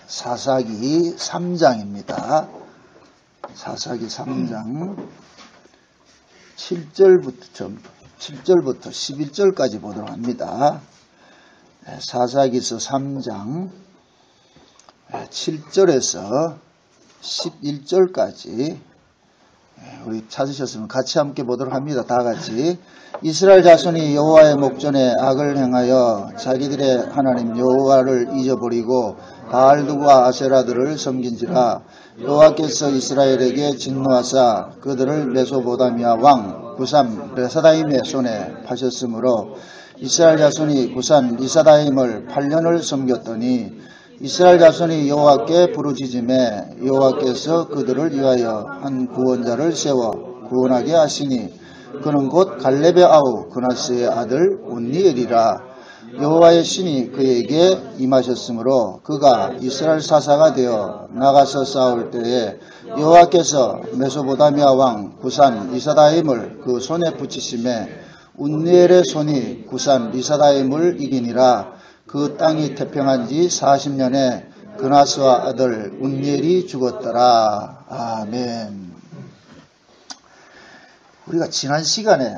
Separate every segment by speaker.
Speaker 1: 사사기 3장입니다. 사사기 3장 7절부터 11절까지 보도록 합니다. 사사기서 3장 7절에서 11절까지 우리 찾으셨으면 같이 함께 보도록 합니다. 다 같이. 이스라엘 자손이 여호와의 목전에 악을 행하여 자기들의 하나님 여호와를 잊어버리고 바알들과 아세라들을 섬긴지라. 여호와께서 이스라엘에게 진노하사 그들을 메소보다미아 왕 구산 리사다임의 손에 파셨으므로 이스라엘 자손이 구산 리사다임을 8년을 섬겼더니 이스라엘 자손이 여호와께 부르짖음에 여호와께서 그들을 위하여 한 구원자를 세워 구원하게 하시니 그는 곧 갈렙의 아우 그나스의 아들 온니엘이라. 여호와의 신이 그에게 임하셨으므로 그가 이스라엘 사사가 되어 나가서 싸울 때에 여호와께서 메소보다미아 왕 구산 리사다임을 그 손에 붙이심에 온니엘의 손이 구산 리사다임을 이기니라. 그 땅이 태평한 지 40년에 그나스와 아들 온니엘이 죽었더라. 아멘. 우리가 지난 시간에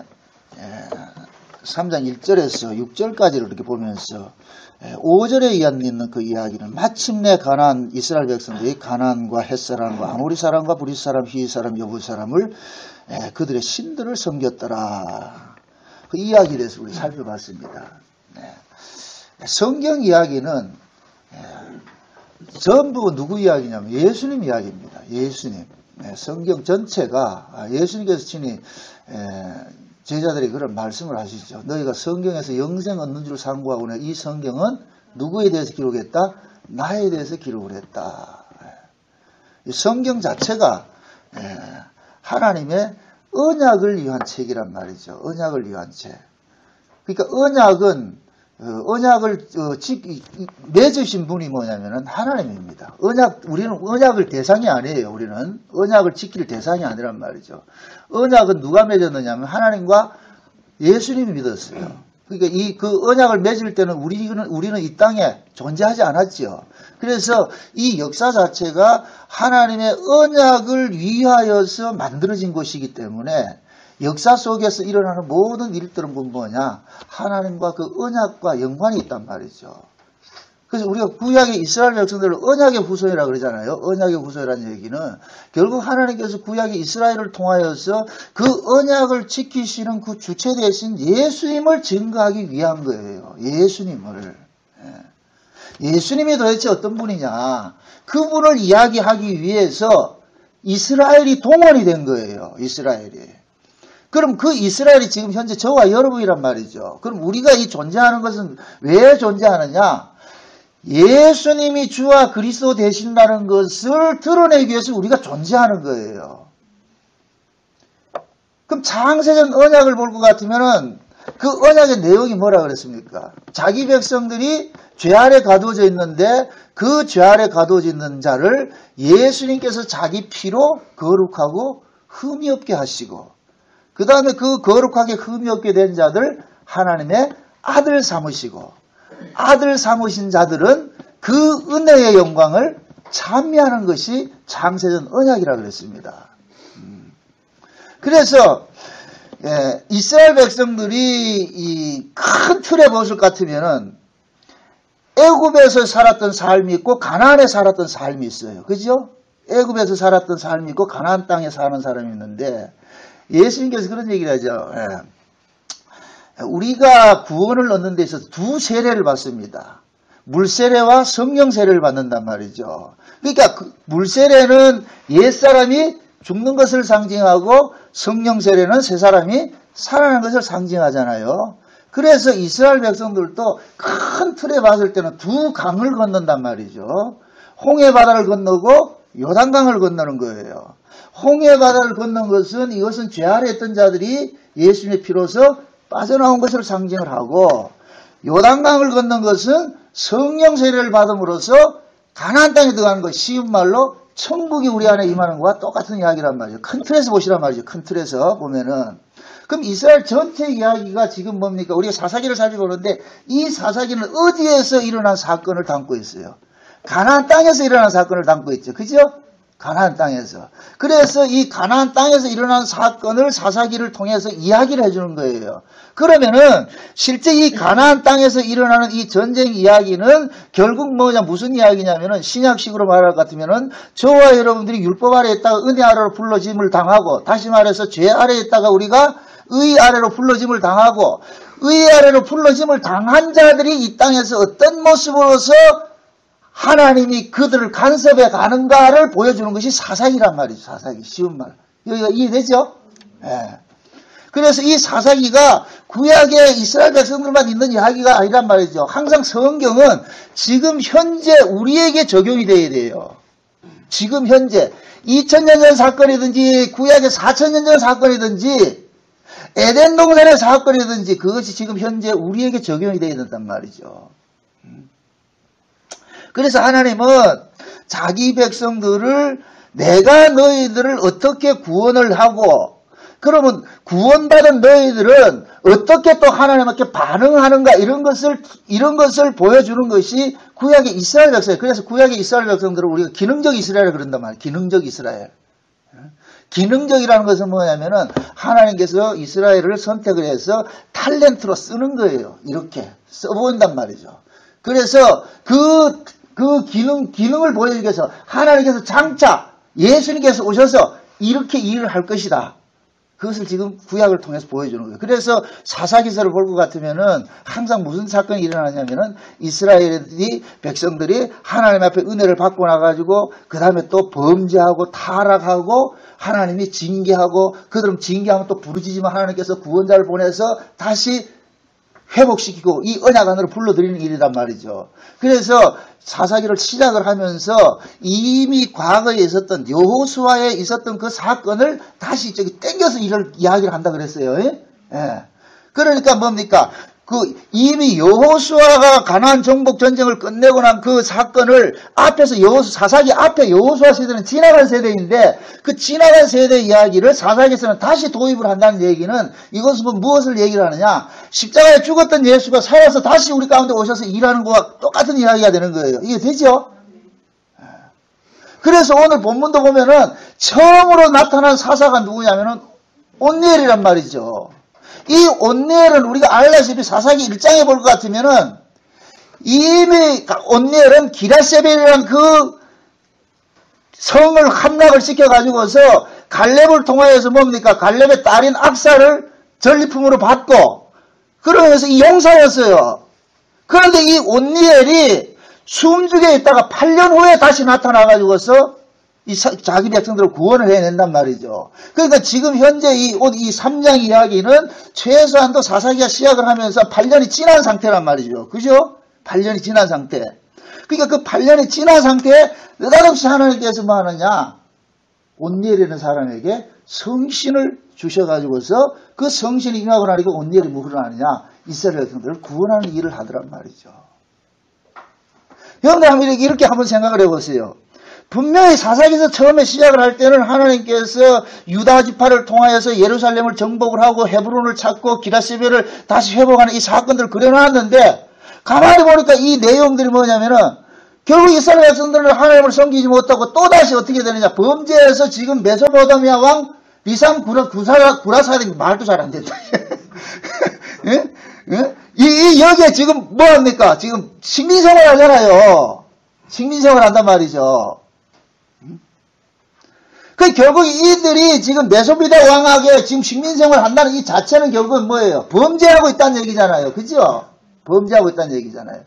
Speaker 1: 3장 1절에서 6절까지를 이렇게 보면서 5절에 있는 그 이야기는 마침내 가나안 이스라엘 백성들이 가나안과 헷사람과 아모리 사람과 브릿 사람, 히윗 사람, 여부 사람을 그들의 신들을 섬겼더라. 그 이야기에 대해서 우리 살펴봤습니다. 성경 이야기는 전부 누구 이야기냐면 예수님 이야기입니다. 예수님. 성경 전체가 예수님께서 친히 제자들이 그런 말씀을 하시죠. 너희가 성경에서 영생 얻는 줄 상고하고 이 성경은 누구에 대해서 기록했다? 나에 대해서 기록을 했다. 이 성경 자체가 하나님의 언약을 위한 책이란 말이죠. 언약을 위한 책. 그러니까 언약을 맺으신 분이 뭐냐면은 하나님입니다. 우리는 언약을 대상이 아니에요. 우리는 언약을 지킬 대상이 아니란 말이죠. 언약은 누가 맺었느냐면 하나님과 예수님이 믿었어요. 그러니까 그 언약을 맺을 때는 우리는 이 땅에 존재하지 않았죠. 그래서 이 역사 자체가 하나님의 언약을 위하여서 만들어진 것이기 때문에 역사 속에서 일어나는 모든 일들은 뭐냐? 하나님과 그 언약과 연관이 있단 말이죠. 그래서 우리가 구약의 이스라엘 백성들을 언약의 후손이라고 그러잖아요. 언약의 후손이라는 얘기는 결국 하나님께서 구약의 이스라엘을 통하여서 그 언약을 지키시는 그 주체 대신 예수님을 증거하기 위한 거예요. 예수님을. 예수님이 도대체 어떤 분이냐? 그분을 이야기하기 위해서 이스라엘이 동원이 된 거예요. 이스라엘이. 그럼 그 이스라엘이 지금 현재 저와 여러분이란 말이죠. 그럼 우리가 이 존재하는 것은 왜 존재하느냐? 예수님이 주와 그리스도 되신다는 것을 드러내기 위해서 우리가 존재하는 거예요. 그럼 창세전 언약을 볼 것 같으면은 그 언약의 내용이 뭐라 그랬습니까? 자기 백성들이 죄 아래 가두어져 있는데 그 죄 아래 가두어져 있는 자를 예수님께서 자기 피로 거룩하고 흠이 없게 하시고 그 다음에 그 거룩하게 흠이 없게 된 자들 하나님의 아들 삼으시고 아들 삼으신 자들은 그 은혜의 영광을 찬미하는 것이 창세전 언약이라고 그랬습니다. 그래서 이스라엘 백성들이 이 큰 틀의 모습 같으면은 애굽에서 살았던 삶이 있고 가나안에 살았던 삶이 있어요. 그죠? 애굽에서 살았던 삶이 있고 가나안 땅에 사는 사람이 있는데 예수님께서 그런 얘기를 하죠. 우리가 구원을 얻는 데 있어서 두 세례를 받습니다. 물세례와 성령 세례를 받는단 말이죠. 그러니까 물세례는 옛사람이 죽는 것을 상징하고 성령 세례는 새 사람이 살아나는 것을 상징하잖아요. 그래서 이스라엘 백성들도 큰 틀에 봤을 때는 두 강을 건넌단 말이죠. 홍해 바다를 건너고 요단강을 건너는 거예요. 홍해 바다를 건넌 것은 이것은 죄 아래 있던 자들이 예수님의 피로서 빠져나온 것을 상징을 하고 요단강을 건넌 것은 성령 세례를 받음으로써 가나안 땅에 들어가는 것, 쉬운 말로 천국이 우리 안에 임하는 것과 똑같은 이야기란 말이죠. 큰 틀에서 보시란 말이죠. 큰 틀에서 보면은. 그럼 이스라엘 전체 이야기가 지금 뭡니까? 우리가 사사기를 살펴보는데 이 사사기는 어디에서 일어난 사건을 담고 있어요? 가나안 땅에서 일어난 사건을 담고 있죠. 그죠? 가나안 땅에서. 그래서 이 가나안 땅에서 일어난 사건을 사사기를 통해서 이야기를 해주는 거예요. 그러면은 실제 이 가나안 땅에서 일어나는 이 전쟁 이야기는 결국 뭐냐, 무슨 이야기냐면은 신약식으로 말할 것 같으면은 저와 여러분들이 율법 아래에 있다가 은혜 아래로 불러짐을 당하고, 다시 말해서 죄 아래에 있다가 우리가 의 아래로 불러짐을 당하고, 의 아래로 불러짐을 당한 자들이 이 땅에서 어떤 모습으로서 하나님이 그들을 간섭해 가는가를 보여주는 것이 사사기란 말이죠. 사사기. 쉬운 말. 여기가 이해되죠? 예. 그래서 이 사사기가 구약의 이스라엘 백성들만 있는 이야기가 아니란 말이죠. 항상 성경은 지금 현재 우리에게 적용이 돼야 돼요. 지금 현재 2000년 전 사건이든지 구약의 4000년 전 사건이든지 에덴 동산의 사건이든지 그것이 지금 현재 우리에게 적용이 돼야 된단 말이죠. 그래서 하나님은 자기 백성들을 내가 너희들을 어떻게 구원을 하고, 그러면 구원받은 너희들은 어떻게 또 하나님께 반응하는가, 이런 것을 보여주는 것이 구약의 이스라엘 백성이에요. 그래서 구약의 이스라엘 백성들을 우리가 기능적 이스라엘을 그런단 말이에요. 기능적 이스라엘. 기능적이라는 것은 뭐냐면은 하나님께서 이스라엘을 선택을 해서 탤런트로 쓰는 거예요. 이렇게 써본단 말이죠. 그래서 그 기능을 보여주기 위해서 하나님께서 장차 예수님께서 오셔서 이렇게 일을 할 것이다. 그것을 지금 구약을 통해서 보여주는 거예요. 그래서 사사기서를 볼 것 같으면은 항상 무슨 사건이 일어나냐면은 이스라엘이 백성들이 하나님 앞에 은혜를 받고 나가지고 그 다음에 또 범죄하고 타락하고 하나님이 징계하고, 그들은 징계하면 또 부르짖으면 하나님께서 구원자를 보내서 다시 회복시키고 이 언약 안으로 불러들이는 일이란 말이죠. 그래서 사사기를 시작을 하면서 이미 과거에 있었던 여호수아에 있었던 그 사건을 다시 저기 땡겨서 이야기를 한다 그랬어요. 예. 그러니까 뭡니까? 이미 여호수아가 가나안 정복 전쟁을 끝내고 난 그 사건을 앞에서 사사기 앞에 여호수아 세대는 지나간 세대인데, 그 지나간 세대 이야기를 사사기에서는 다시 도입을 한다는 얘기는 이것은 무엇을 얘기를 하느냐? 십자가에 죽었던 예수가 살아서 다시 우리 가운데 오셔서 일하는 것과 똑같은 이야기가 되는 거예요. 이게 되죠? 그래서 오늘 본문도 보면은 처음으로 나타난 사사가 누구냐면은 온니엘이란 말이죠. 이 온니엘은 우리가 알다시피 사사기 1장에 볼 것 같으면은 이미 온니엘은 기라세벨이라는 그 성을 함락을 시켜가지고서 갈렙을 통하여서 뭡니까? 갈렙의 딸인 악사를 전리품으로 받고, 그러면서 이 용사였어요. 그런데 이 온니엘이 숨죽에 있다가 8년 후에 다시 나타나가지고서 자기 백성들을 구원을 해낸단 말이죠. 그러니까 지금 현재 이 3장 이야기는 최소한도 사사기가 시작을 하면서 8년이 지난 상태란 말이죠. 그죠? 8년이 지난 상태. 그러니까 그 8년이 지난 상태에 느닷없이 하나님께서 뭐 하느냐? 온니엘이라는 사람에게 성신을 주셔가지고서 그 성신이 임하고 나니까 온니엘이 뭐를 하느냐? 이스라엘 백성들을 구원하는 일을 하더란 말이죠. 여러분들 이렇게 한번 생각을 해보세요. 분명히 사사기에서 처음에 시작을 할 때는 하나님께서 유다 지파를 통하여서 예루살렘을 정복을 하고 헤브론을 찾고 기라세벨을 다시 회복하는 이 사건들을 그려놨는데, 가만히 보니까 이 내용들이 뭐냐면은 결국 이스라엘 백성들은 하나님을 섬기지 못하고 또다시 어떻게 되느냐? 범죄해서 지금 메소포타미아 왕 리삼 구라사리 말도 잘 안 된다. 예? 예? 여기에 지금 뭐합니까? 지금 식민생활 하잖아요. 식민생활 한단 말이죠. 그 결국 이들이 지금 메소포타미아 왕에게 지금 식민생활 한다는 이 자체는 결국은 뭐예요? 범죄하고 있다는 얘기잖아요. 그죠? 범죄하고 있다는 얘기잖아요.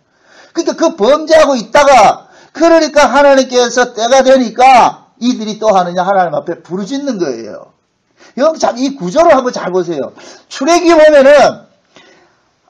Speaker 1: 그러니까 그 범죄하고 있다가, 그러니까 하나님께서 때가 되니까 이들이 또 하느냐? 하나님 앞에 부르짖는 거예요. 여러분 참 이 구조를 한번 잘 보세요. 출애굽기 보면은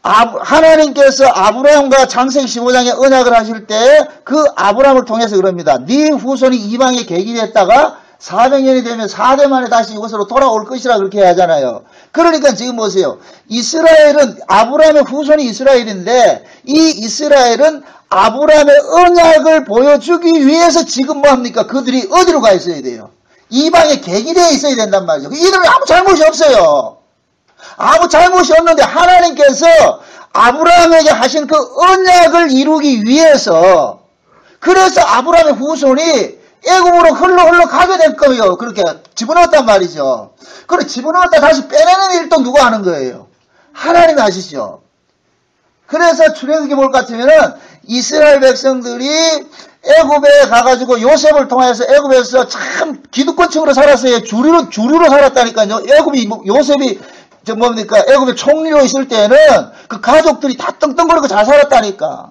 Speaker 1: 하나님께서 아브라함과 창세기 15장에 언약을 하실 때 그 아브라함을 통해서 그럽니다. 네 후손이 이방에 객일했다가 400년이 되면 4대 만에 다시 이곳으로 돌아올 것이라 그렇게 하잖아요. 그러니까 지금 보세요. 이스라엘은 아브라함의 후손이 이스라엘인데, 이 이스라엘은 아브라함의 언약을 보여주기 위해서 지금 뭐합니까? 그들이 어디로 가 있어야 돼요? 이방의 객일에 있어야 된단 말이죠. 이들은 아무 잘못이 없어요. 아무 잘못이 없는데 하나님께서 아브라함에게 하신 그 언약을 이루기 위해서 그래서 아브라함의 후손이 애굽으로 흘러 가게 될 거예요. 그렇게 집어넣었단 말이죠. 그래 집어넣었다 다시 빼내는 일도 누가 하는 거예요? 하나님이 하시죠. 그래서 출애굽기 볼 것 같으면은 이스라엘 백성들이 애굽에 가가지고 요셉을 통해서 애굽에서 참 기득권층으로 살았어요. 주류로 살았다니까요. 애굽이 요셉이 애굽의 총리로 있을 때는 그 가족들이 다 떵떵거리고 잘 살았다니까.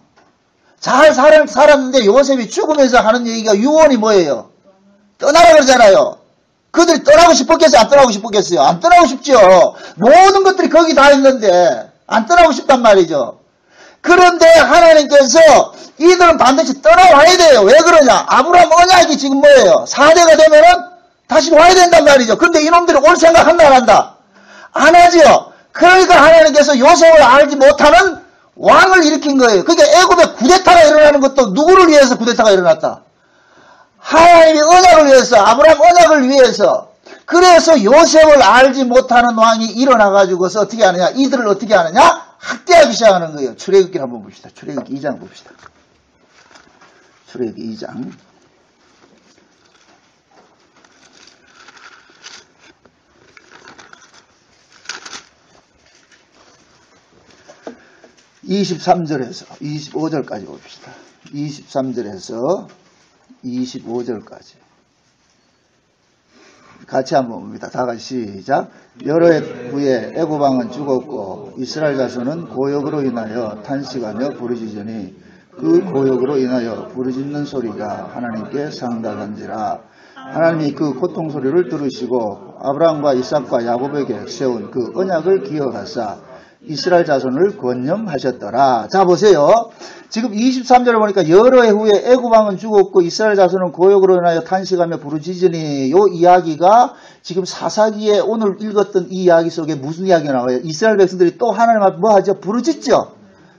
Speaker 1: 잘 살았는데 요셉이 죽으면서 하는 얘기가 유언이 뭐예요? 떠나라 그러잖아요. 그들이 떠나고 싶었겠어요? 안 떠나고 싶었겠어요? 안 떠나고 싶죠. 모든 것들이 거기 다 있는데 안 떠나고 싶단 말이죠. 그런데 하나님께서 이들은 반드시 떠나와야 돼요. 왜 그러냐? 아브라함 언약이 지금 뭐예요? 4대가 되면은 다시 와야 된단 말이죠. 그런데 이놈들이 올 생각 한다 안 한다? 안 하죠. 그러니까 하나님께서 요셉을 알지 못하는 왕을 일으킨 거예요. 그러니까 애굽에 쿠데타가 일어나는 것도 누구를 위해서 쿠데타가 일어났다? 하나님의 언약을 위해서, 아브라함 언약을 위해서. 그래서 요셉을 알지 못하는 왕이 일어나가지고서 어떻게 하느냐? 이들을 어떻게 하느냐? 학대하기 시작하는 거예요. 출애굽기를 한번 봅시다. 출애굽기 2장 봅시다. 출애굽기 2장. (23절에서) (25절까지) 봅시다. 23절에서 25절까지 같이 한번 봅니다. 다 같이 시작. 여러 해 후에 애굽 왕은 죽었고 이스라엘 자손은 고역으로 인하여 탄식하며 부르짖으니 그 고역으로 인하여 부르짖는 소리가 하나님께 상달한지라. 하나님이 그 고통 소리를 들으시고 아브라함과 이삭과 야곱에게 세운 그 언약을 기억하사 이스라엘 자손을 권념하셨더라. 자 보세요. 지금 23절에 보니까 여러 해 후에 애굽 왕은 죽었고 이스라엘 자손은 고역으로 인하여 탄식하며 부르짖으니 요 이야기가 지금 사사기에 오늘 읽었던 이 이야기 속에 무슨 이야기가 나와요? 이스라엘 백성들이 또 하나님 앞에 뭐 하죠? 부르짖죠.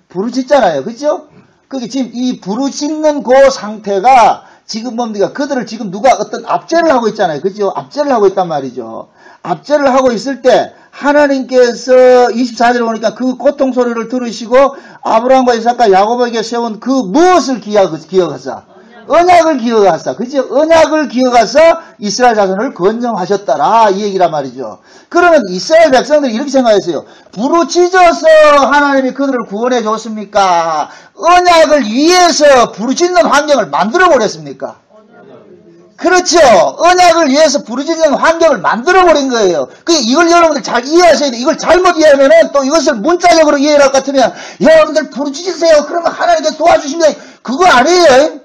Speaker 1: 부르짖잖아요. 그죠? 그게 지금 이 부르짖는 그 상태가 지금 뭡니까? 그들을 지금 누가 어떤 압제를 하고 있잖아요. 그죠? 압제를 하고 있단 말이죠. 압제를 하고 있을 때 하나님께서 24절에 보니까 그 고통 소리를 들으시고 아브라함과 이삭과 야곱에게 세운 그 무엇을 기억하사? 언약을 기억하사. 그죠? 언약을 기억하사 이스라엘 자손을 건정하셨더라. 이 얘기란 말이죠. 그러면 이스라엘 백성들이 이렇게 생각했어요. 부르짖어서 하나님이 그들을 구원해 줬습니까? 언약을 위해서 부르짖는 환경을 만들어 버렸습니까? 그렇죠. 언약을 위해서 부르짖는 환경을 만들어버린 거예요. 이걸 여러분들 잘 이해하셔야 돼요. 이걸 잘못 이해하면은 또 이것을 문자적으로 이해할 것 같으면 여러분들 부르짖으세요. 그러면 하나님께서 도와주십니다. 그거 아니에요.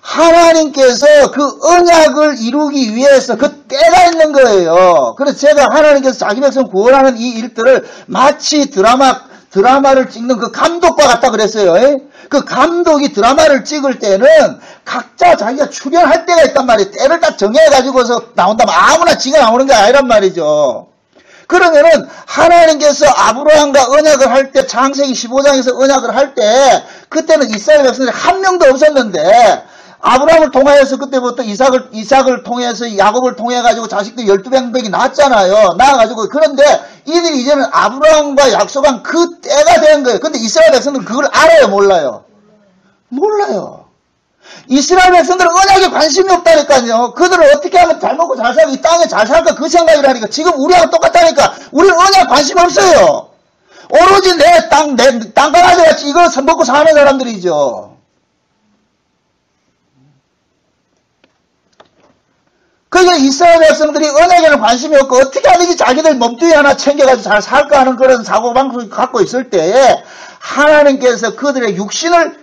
Speaker 1: 하나님께서 그 언약을 이루기 위해서 그 때가 있는 거예요. 그래서 제가 하나님께서 자기 백성 구원하는 이 일들을 마치 드라마를 찍는 그 감독과 같다 그랬어요. 그 감독이 드라마를 찍을 때는 각자 자기가 출연할 때가 있단 말이에요. 때를 딱 정해가지고서 나온다면 아무나 지가 나오는 게 아니란 말이죠. 그러면은 하나님께서 아브라함과 언약을 할 때 창세기 15장에서 언약을 할 때 그때는 이스라엘 백성들이 한 명도 없었는데 아브라함을 통하여서 그때부터 이삭을 통해서 야곱을 통해가지고 자식들 12명이 낳았잖아요. 낳아가지고 그런데 이들이 이제는 아브라함과 약속한 그 때가 된 거예요. 근데 이스라엘 백성들은 그걸 알아요? 몰라요? 몰라요. 이스라엘 백성들은 언약에 관심이 없다니까요. 그들은 어떻게 하면 잘 먹고 잘 살고 이 땅에 잘 살까 그 생각이라니까. 지금 우리하고 똑같다니까. 우리는 언약 관심 없어요. 오로지 내 땅강아지 같이 이거 먹고 사는 사람들이죠. 그러니까 이스라엘 백성들이 언약에는 관심이 없고 어떻게 하든지 자기들 몸뚱이 하나 챙겨가지고 잘 살까 하는 그런 사고방식을 갖고 있을 때에 하나님께서 그들의 육신을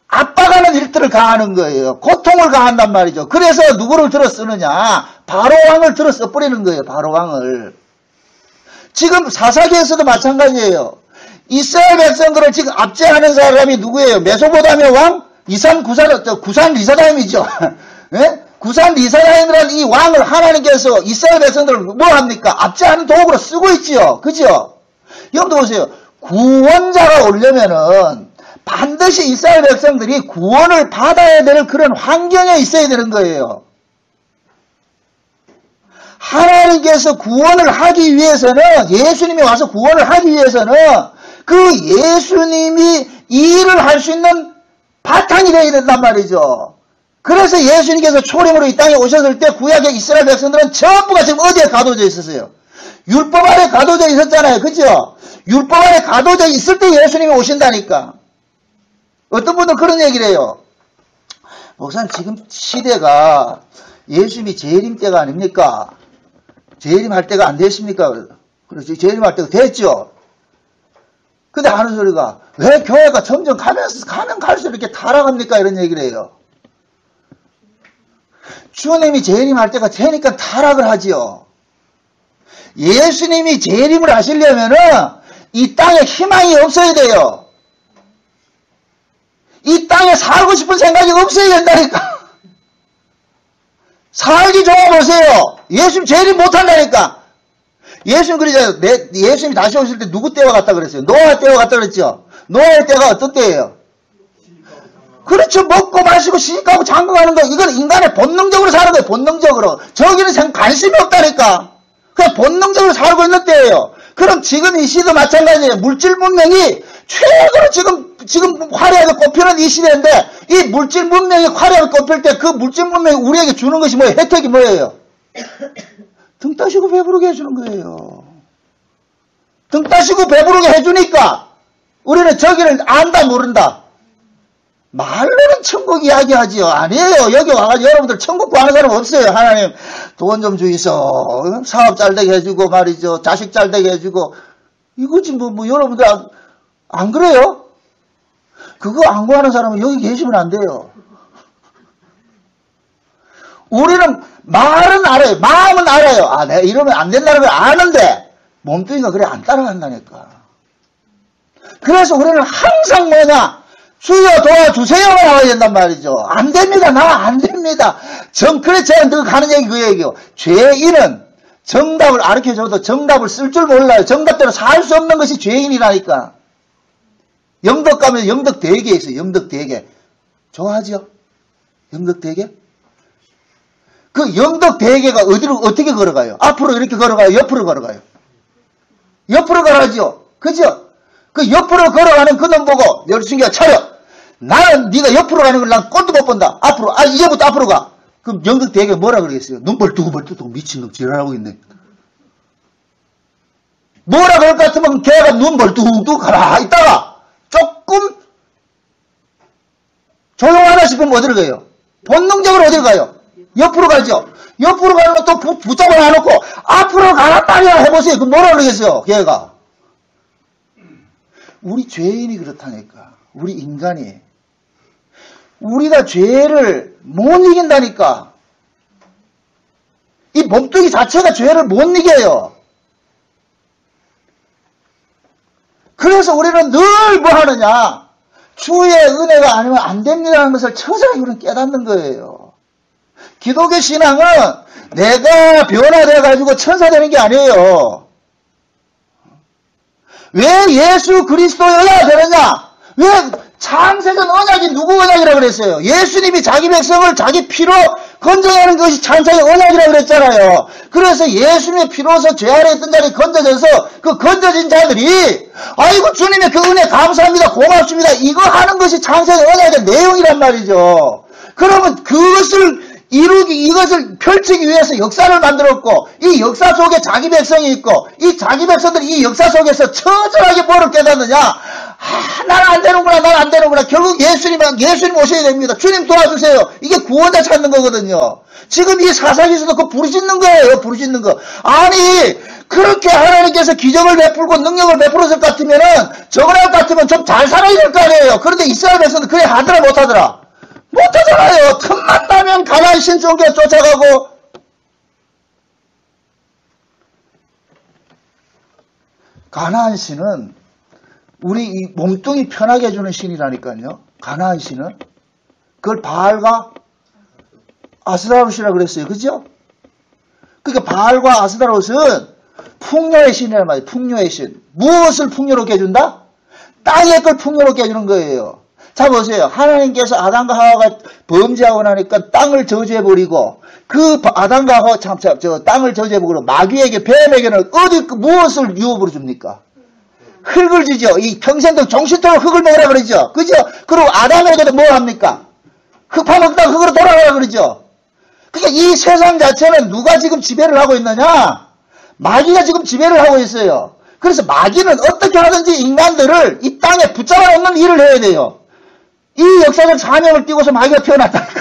Speaker 1: 압박하는 일들을 가하는 거예요. 고통을 가한단 말이죠. 그래서 누구를 들어 쓰느냐? 바로왕을 들어 써버리는 거예요. 바로왕을. 지금 사사기에서도 마찬가지예요. 이스라엘 백성들을 지금 압제하는 사람이 누구예요? 메소포타미아 왕? 구산 리사다임이죠. 네? 구산 리사다임이라는 이 왕을 하나님께서 이스라엘 백성들을 뭐 합니까? 압제하는 도구로 쓰고 있지요. 그죠? 여러분들 보세요. 구원자가 오려면은 반드시 이스라엘 백성들이 구원을 받아야 되는 그런 환경에 있어야 되는 거예요. 하나님께서 구원을 하기 위해서는 예수님이 와서 구원을 하기 위해서는 그 예수님이 이 일을 할 수 있는 바탕이 되어야 된단 말이죠. 그래서 예수님께서 초림으로 이 땅에 오셨을 때 구약의 이스라엘 백성들은 전부가 지금 어디에 가둬져 있었어요? 율법 아래 가둬져 있었잖아요. 그죠? 율법 아래 가둬져 있을 때 예수님이 오신다니까. 어떤 분들은 그런 얘기를 해요. 목사님, 지금 시대가 예수님이 재림 때가 아닙니까? 재림할 때가 안 됐습니까? 그렇지. 재림할 때가 됐죠. 근데 하는 소리가, 왜 교회가 점점 가면 갈수록 이렇게 타락합니까? 이런 얘기를 해요. 주님이 재림할 때가 되니까 타락을 하지요. 예수님이 재림을 하시려면은 이 땅에 희망이 없어야 돼요. 이 땅에 살고 싶은 생각이 없어야 된다니까. 살기 좋아 보세요. 예수님 재림 못한다니까. 예수님 그러잖아요. 예수님이 다시 오실 때 누구 때와 같다 그랬어요? 노아 때와 같다 그랬죠. 노아의 때가 어떤 때예요? 그렇죠. 먹고 마시고 시집가고 장가가는 거. 이건 인간의 본능적으로 사는 거예요. 본능적으로. 저기는 관심이 없다니까. 그냥 본능적으로 살고 있는 때예요. 그럼 지금 이 시도 마찬가지예요. 물질 문명이 최고로 지금 화려하게 꼽히는 이 시대인데, 이 물질 문명이 화려하게 꼽힐 때 그 물질 문명이 우리에게 주는 것이 뭐예요? 혜택이 뭐예요? 등 따시고 배부르게 해주는 거예요. 등 따시고 배부르게 해주니까 우리는 저기를 안다 모른다. 말로는 천국 이야기하지요. 아니에요. 여기 와가지고 여러분들 천국 구하는 사람 없어요. 하나님 돈 좀 주이소. 사업 잘 되게 해주고 말이죠. 자식 잘 되게 해주고. 이거지 뭐 여러분들 안 그래요? 그거 안 구하는 사람은 여기 계시면 안 돼요. 우리는 말은 알아요. 마음은 알아요. 아, 내가 이러면 안 된다는 걸 아는데 몸뚱이가 그래 안 따라간다니까. 그래서 우리는 항상 뭐냐? 주여 도와주세요가 나와야 된단 말이죠. 안 됩니다. 나 안 됩니다. 그래 제가 늘 가는 얘기 그 얘기요. 죄인은 정답을 가르쳐줘도 정답을 쓸 줄 몰라요. 정답대로 살 수 없는 것이 죄인이라니까. 영덕 가면 영덕 대게 있어요. 영덕 대게. 좋아하죠? 영덕 대게? 그 영덕 대게가 어떻게 걸어가요? 앞으로 이렇게 걸어가요? 옆으로 걸어가요? 옆으로 걸어가죠? 그죠? 그 옆으로 걸어가는 그놈 보고 열심히가 차려. 나는 네가 옆으로 가는 걸 난 꼴도 못 본다. 앞으로. 이제부터 앞으로 가. 그럼 영덕 대게 뭐라 그러겠어요? 눈 벌뜨고 미친놈 지랄하고 있네. 뭐라 그럴 것 같으면 걔가 눈 벌뜨고 가라 있다가 조금 조용하다 싶으면 어디로 가요? 본능적으로 어디로 가요? 옆으로 가죠. 옆으로 가면 또 붙잡아 놔놓고 앞으로 가란 말이야 해보세요. 그럼 뭐라 그러겠어요? 걔가. 우리 죄인이 그렇다니까. 우리 인간이. 우리가 죄를 못 이긴다니까. 이 몸뚱이 자체가 죄를 못 이겨요. 그래서 우리는 늘 뭐 하느냐. 주의 은혜가 아니면 안 됩니다라는 것을 처절하게 우리는 깨닫는 거예요. 기독교 신앙은 내가 변화되어가지고 천사 되는 게 아니에요. 왜 예수 그리스도의 언약이 되느냐? 왜 창세전 언약이 누구 언약이라고 그랬어요? 예수님이 자기 백성을 자기 피로 건져내는 것이 창세의 언약이라고 그랬잖아요. 그래서 예수님의 피로서 죄 아래 있던 자들이 건져져서 그 건져진 자들이 아이고 주님의 그 은혜 감사합니다. 고맙습니다. 이거 하는 것이 창세의 언약의 내용이란 말이죠. 그러면 이것을 펼치기 위해서 역사를 만들었고, 이 역사 속에 자기 백성이 있고, 이 자기 백성들이 이 역사 속에서 처절하게 뭐를 깨닫느냐? 난 안 되는구나. 결국 예수님 오셔야 됩니다. 주님 도와주세요. 이게 구원자 찾는 거거든요. 지금 이 사사기에서도 그 부르짖는 거예요. 부르짖는 거. 아니, 그렇게 하나님께서 기적을 베풀고 능력을 베풀었을 것 같으면은, 저거랑 같으면 좀 잘 살아야 될 거 아니에요. 그런데 이스라엘 백성들 그래 하더라 못하더라? 못하잖아요. 틈만 나면 가나안 신종교 쫓아가고. 가나안 신은 우리 이 몸뚱이 편하게 해주는 신이라니까요. 가나안 신은. 그걸 바알과 아스다롯이라고 그랬어요. 그죠? 그러니까 바알과 아스다롯은 풍요의 신이란 말이에요. 풍요의 신. 무엇을 풍요롭게 해준다? 땅의 걸 풍요롭게 해주는 거예요. 자 보세요. 하나님께서 아담과 하와가 범죄하고 나니까 땅을 저주해버리고 그 아담과 하와 땅을 저주해버리고 마귀에게 뱀에게는 무엇을 유업으로 줍니까? 흙을 주죠. 이 평생도 정신토록 흙을 먹으라 그러죠. 그죠? 그리고 아담에게도 뭐 합니까? 흙 파먹다가 흙으로 돌아가라 그러죠. 그러니까 이 세상 자체는 누가 지금 지배를 하고 있느냐? 마귀가 지금 지배를 하고 있어요. 그래서 마귀는 어떻게 하든지 인간들을 이 땅에 붙잡아 놓는 일을 해야 돼요. 이 역사적 사명을 띄고서 마귀가 태어났다니까.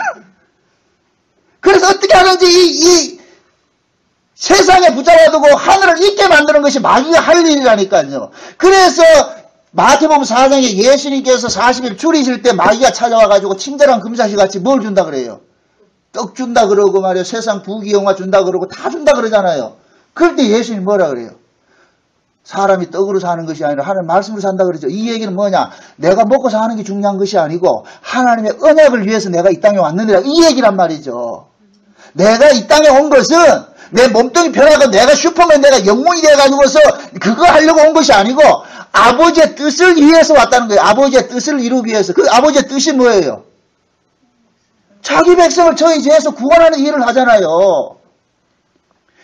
Speaker 1: 그래서 어떻게 하든지 이 세상에 붙잡아두고 하늘을 잊게 만드는 것이 마귀가 할 일이라니까요. 그래서 마태복음 4장에 예수님께서 40일 줄이실 때 마귀가 찾아와가지고 친절한 금자씨 같이 뭘 준다 그래요? 떡 준다 그러고 말이에요. 세상 부귀영화 준다 그러고 다 준다 그러잖아요. 그럴 때 예수님 뭐라 그래요? 사람이 떡으로 사는 것이 아니라 하나님 말씀으로 산다 그러죠. 이 얘기는 뭐냐? 내가 먹고 사는 게 중요한 것이 아니고 하나님의 언약을 위해서 내가 이 땅에 왔느니라. 이 얘기란 말이죠. 내가 이 땅에 온 것은 내 몸뚱이 변하고 내가 슈퍼맨 내가 영웅이 돼가지고서 그거 하려고 온 것이 아니고 아버지의 뜻을 위해서 왔다는 거예요. 아버지의 뜻을 이루기 위해서. 그 아버지의 뜻이 뭐예요? 자기 백성을 저희 죄에서 구원하는 일을 하잖아요.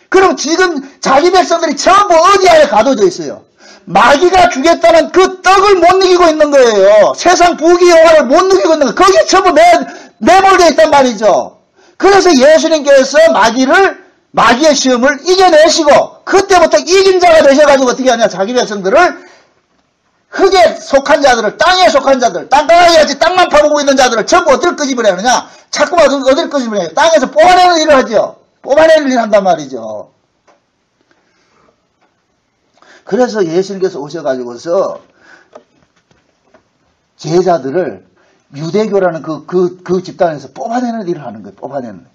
Speaker 1: 그럼 지금 자기 백성들이 전부 어디 안에 가둬져 있어요? 마귀가 주겠다는 그 떡을 못 이기고 있는 거예요. 세상 부귀영화를 못 이기고 있는 거예요. 거기에 전부 매몰되어 있단 말이죠. 그래서 예수님께서 마귀의 시험을 이겨내시고 그때부터 이긴 자가 되셔가지고 어떻게 하냐? 자기 백성들을 흙에 속한 자들을 땅에 속한 자들 땅땅하게 땅만 파보고 있는 자들을 전부 어디를 끄집어내느냐? 자꾸만 어디를 끄집어내요? 땅에서 뽑아내는 일을 하죠. 뽑아내는 일을 한단 말이죠. 그래서 예수님께서 오셔가지고서 제자들을 유대교라는 그 집단에서 뽑아내는 일을 하는 거예요. 뽑아내는.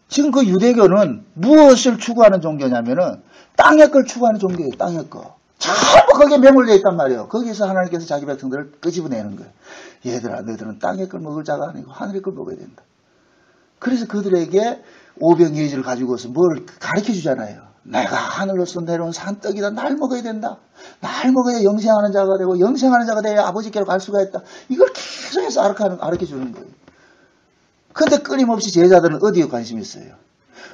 Speaker 1: 지금 그 유대교는 무엇을 추구하는 종교냐면은 땅의 걸 추구하는 종교예요. 땅의 거. 전부 거기에 매몰되어 있단 말이에요. 거기서 하나님께서 자기 백성들을 끄집어내는 거예요. 얘들아, 너희들은 땅의 걸 먹을 자가 아니고 하늘의 걸 먹어야 된다. 그래서 그들에게 오병이어지를 가지고서 뭘 가르쳐 주잖아요. 내가 하늘로서 내려온 산떡이다. 날 먹어야 된다. 날 먹어야 영생하는 자가 되고 영생하는 자가 돼야 아버지께로 갈 수가 있다. 이걸 계속해서 가르쳐 주는 거예요. 근데 끊임없이 제자들은 어디에 관심이 있어요?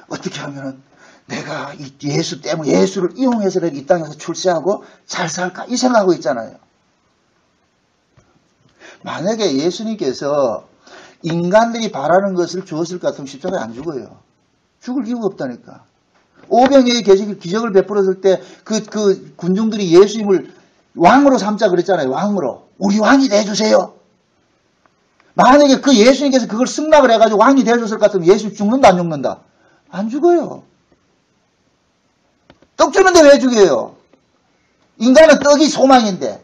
Speaker 1: 어떻게 하면은 내가 이 예수 때문에 예수를 이용해서 이 땅에서 출세하고 잘 살까? 이 생각하고 있잖아요. 만약에 예수님께서 인간들이 바라는 것을 주었을 것 같으면 십자가에 안 죽어요. 죽을 이유가 없다니까. 오병이어의 기적을 베풀었을 때 그 군중들이 예수님을 왕으로 삼자 그랬잖아요. 왕으로. 우리 왕이 돼주세요. 만약에 그 예수님께서 그걸 승낙을 해가지고 왕이 돼줬을 것 같으면 예수님 죽는다 안 죽는다? 안 죽어요. 떡 주는데 왜 죽여요? 인간은 떡이 소망인데.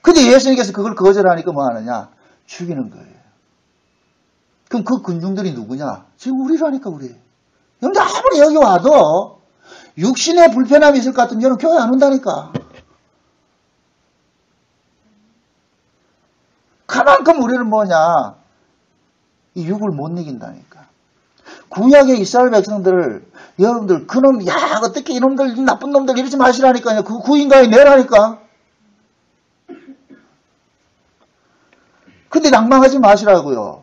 Speaker 1: 근데 예수님께서 그걸 거절하니까 뭐 하느냐? 죽이는 거예요. 그럼 그 군중들이 누구냐? 지금 우리라니까 우리. 여러분들 아무리 여기 와도 육신의 불편함이 있을 것 같으면 여러분 교회 안 온다니까. 그만큼 우리는 뭐냐? 이 육을 못 이긴다니까. 구약의 이스라엘 백성들을 여러분들 그놈 야 어떻게 이놈들 나쁜 놈들 이러지 마시라니까요. 그 구인가에 내라니까. 근데 낭망하지 마시라고요.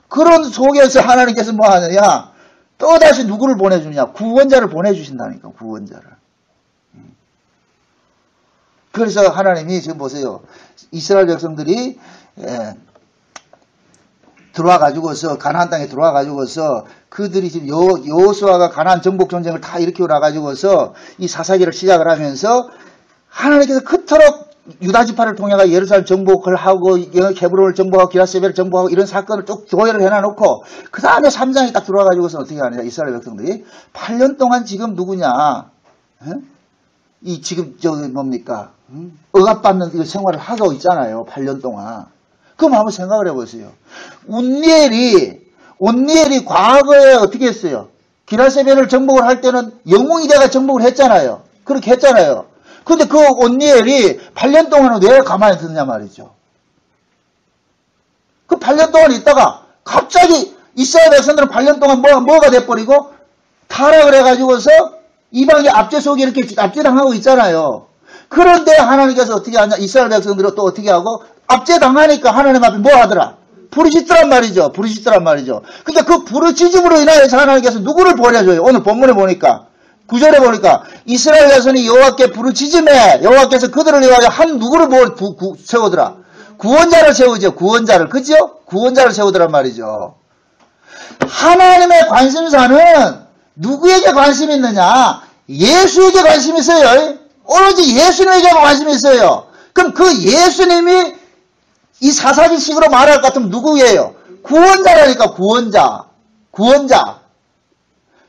Speaker 1: 그런 속에서 하나님께서 뭐 하느냐? 또다시 누구를 보내주냐? 구원자를 보내주신다니까. 구원자를. 그래서 하나님이 지금 보세요. 이스라엘 백성들이 들어와 가지고서 가나안 땅에 들어와 가지고서 그들이 지금 여호수아가 가나안 정복 전쟁을 다 일으키고 나 가지고서 이 사사기를 시작을 하면서 하나님께서 그토록 유다 지파를 통해서 예루살렘 정복을 하고 헤브론을 정복하고 기라세벨을 정복하고 이런 사건을 쭉 조회를 해놔놓고 그 다음에 3장이 딱 들어와 가지고서 어떻게 하느냐? 이스라엘 백성들이 8년 동안 지금 누구냐? 이 지금 저기 뭡니까? 억압받는 생활을 하고 있잖아요. 8년 동안. 그럼 한번 생각을 해보세요. 온니엘이 과거에 어떻게 했어요? 기라세벨을 정복을 할 때는 영웅이 돼가 정복을 했잖아요. 그렇게 했잖아요. 근데 그 온니엘이 8년 동안은 왜 가만히 있었냐 말이죠. 그 8년 동안 있다가 갑자기 이스라엘 백성들은 8년 동안 뭐가 돼버리고 타락을 해가지고서 이방의 압제 속에 이렇게 압제당하고 있잖아요. 그런데 하나님께서 어떻게 하냐? 이스라엘 백성들은 또 어떻게 하고 압제당하니까 하나님 앞에 뭐 하더라? 부르짖더란 말이죠. 부르짖더란 말이죠. 그러니까 그 부르짖음으로 인하여서 하나님께서 누구를 보내줘요? 오늘 본문에 보니까 9절에 보니까 이스라엘 자손이 여호와께 부르짖음에 여호와께서 그들을 위하여 한 누구를 세우더라. 구원자를 세우죠. 구원자를. 그죠? 구원자를 세우더란 말이죠. 하나님의 관심사는 누구에게 관심이 있느냐? 예수에게 관심이 있어요. 오로지 예수님에게 관심이 있어요. 그럼 그 예수님이 이 사사기식으로 말할 것 같으면 누구예요? 구원자라니까. 구원자.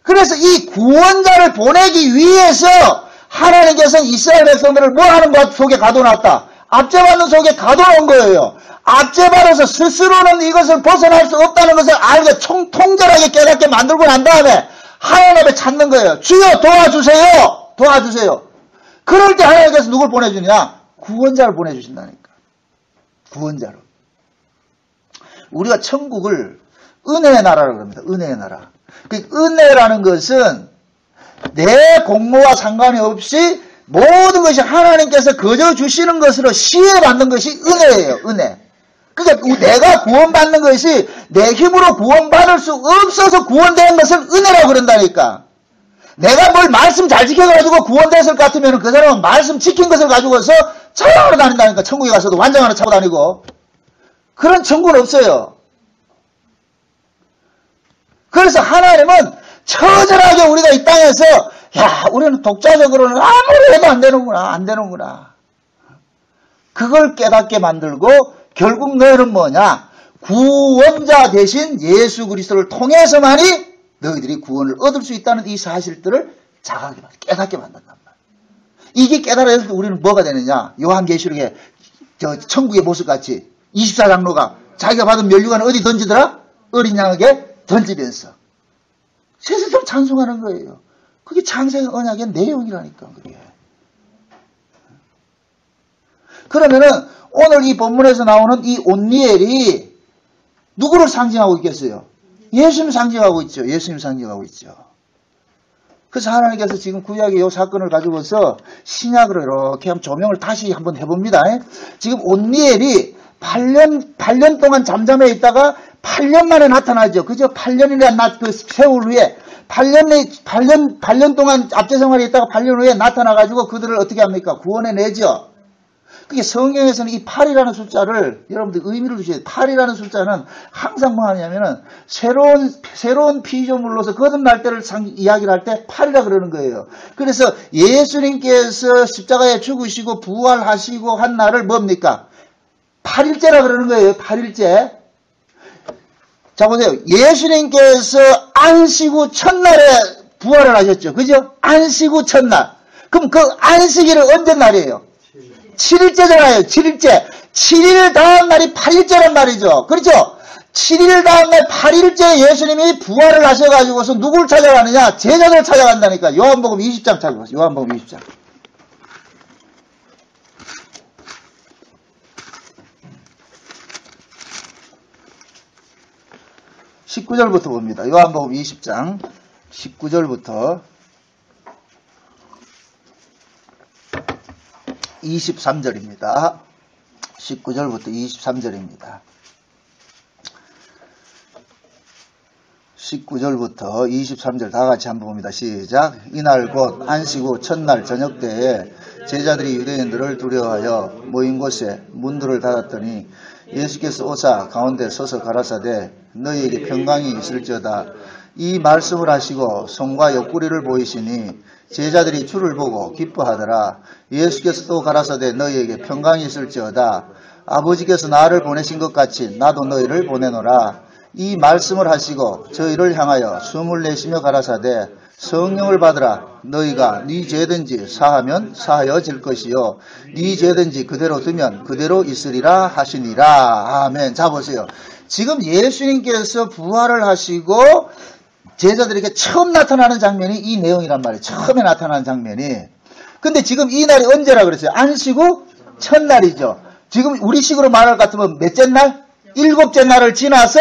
Speaker 1: 그래서 이 구원자를 보내기 위해서 하나님께서 이스라엘 백성들을 뭐 하는 것 속에 가둬놨다. 압제받는 속에 가둬놓은 거예요. 압제받아서 스스로는 이것을 벗어날 수 없다는 것을 알게 통절하게 깨닫게 만들고 난 다음에 하나님 앞에 찾는 거예요. 주여 도와주세요. 그럴 때 하나님께서 누굴 보내주냐? 구원자를 보내주신다니까. 구원자로. 우리가 천국을 은혜의 나라라고 합니다. 은혜의 나라. 그 은혜라는 것은 내 공로와 상관이 없이 모든 것이 하나님께서 거저 주시는 것으로 시혜받는 것이 은혜예요. 은혜. 그러니까 내가 구원받는 것이 내 힘으로 구원받을 수 없어서 구원된 것을 은혜라고 그런다니까. 내가 뭘 말씀 잘 지켜가지고 구원됐을 것 같으면 그 사람은 말씀 지킨 것을 가지고서 찬양하러 다닌다니까. 천국에 가서도 완장 하나 차고 다니고. 그런 천국은 없어요. 그래서 하나님은 처절하게 우리가 이 땅에서 우리는 독자적으로는 아무리 해도 안 되는구나. 그걸 깨닫게 만들고 결국 너희는 뭐냐? 구원자 대신 예수 그리스도를 통해서만이 너희들이 구원을 얻을 수 있다는 이 사실들을 깨닫게 만든단 말이야. 이게 깨달아서 우리는 뭐가 되느냐? 요한계시록에 천국의 모습같이 24장로가 자기가 받은 면류관을 어디 던지더라? 어린 양에게 던지면서 세상을 찬송하는 거예요. 그게 창세기 언약의 내용이라니까. 그게. 그러면은 오늘 이 본문에서 나오는 이 온니엘이 누구를 상징하고 있겠어요? 예수님 상징하고 있죠. 예수님 상징하고 있죠. 그래서 하나님께서 지금 구약의 이 사건을 가지고서 신약으로 이렇게 한번 조명을 다시 한번 해봅니다. 지금 온니엘이 8년 동안 잠잠해 있다가 8년 만에 나타나죠. 그죠? 8년이라는 그 세월 후에 8년 동안 압제 생활에 있다가 8년 후에 나타나가지고 그들을 어떻게 합니까? 구원해내죠. 그게 성경에서는 이 8이라는 숫자를 여러분들 의미를 주셔야 돼요. 8이라는 숫자는 항상 뭐 하냐면은 새로운 피조물로서 거듭날 때를 이야기를 할 때 8이라 그러는 거예요. 그래서 예수님께서 십자가에 죽으시고 부활하시고 한 날을 뭡니까? 8일째라 그러는 거예요. 8일째. 자 보세요. 예수님께서 안식 후 첫날에 부활을 하셨죠. 그죠? 안식 후 첫날. 그럼 그 안식일은 언제 날이에요? 7일째잖아요. 7일째. 7일 다음 날이 8일째란 말이죠. 그렇죠? 7일 다음 날 8일째 예수님이 부활을 하셔가지고서 누굴 찾아가느냐? 제자들을 찾아간다니까. 요한복음 20장 찾아보세요. 요한복음 20장. 19절부터 봅니다. 요한복음 20장 19절부터 23절입니다. 19절부터 23절입니다. 19절부터 23절 다 같이 한번 봅니다. 시작. 이날 곧 안식 후 첫날 저녁 때에 제자들이 유대인들을 두려워하여 모인 곳에 문들을 닫았더니 예수께서 오사 가운데 서서 가라사대 너희에게 평강이 있을지어다. 이 말씀을 하시고 손과 옆구리를 보이시니 제자들이 주를 보고 기뻐하더라. 예수께서 또 가라사대 너희에게 평강이 있을지어다. 아버지께서 나를 보내신 것 같이 나도 너희를 보내노라. 이 말씀을 하시고 저희를 향하여 숨을 내쉬며 가라사대 성령을 받으라. 너희가 네 죄든지 사하면 사하여질 것이요 네 죄든지 그대로 두면 그대로 있으리라 하시니라. 아멘. 자 보세요. 지금 예수님께서 부활을 하시고 제자들에게 처음 나타나는 장면이 이 내용이란 말이에요. 처음에 나타나는 장면이. 근데 지금 이 날이 언제라 그랬어요? 안식 후 첫날이죠. 지금 우리식으로 말할 것 같으면 몇째 날? 7째 날을 지나서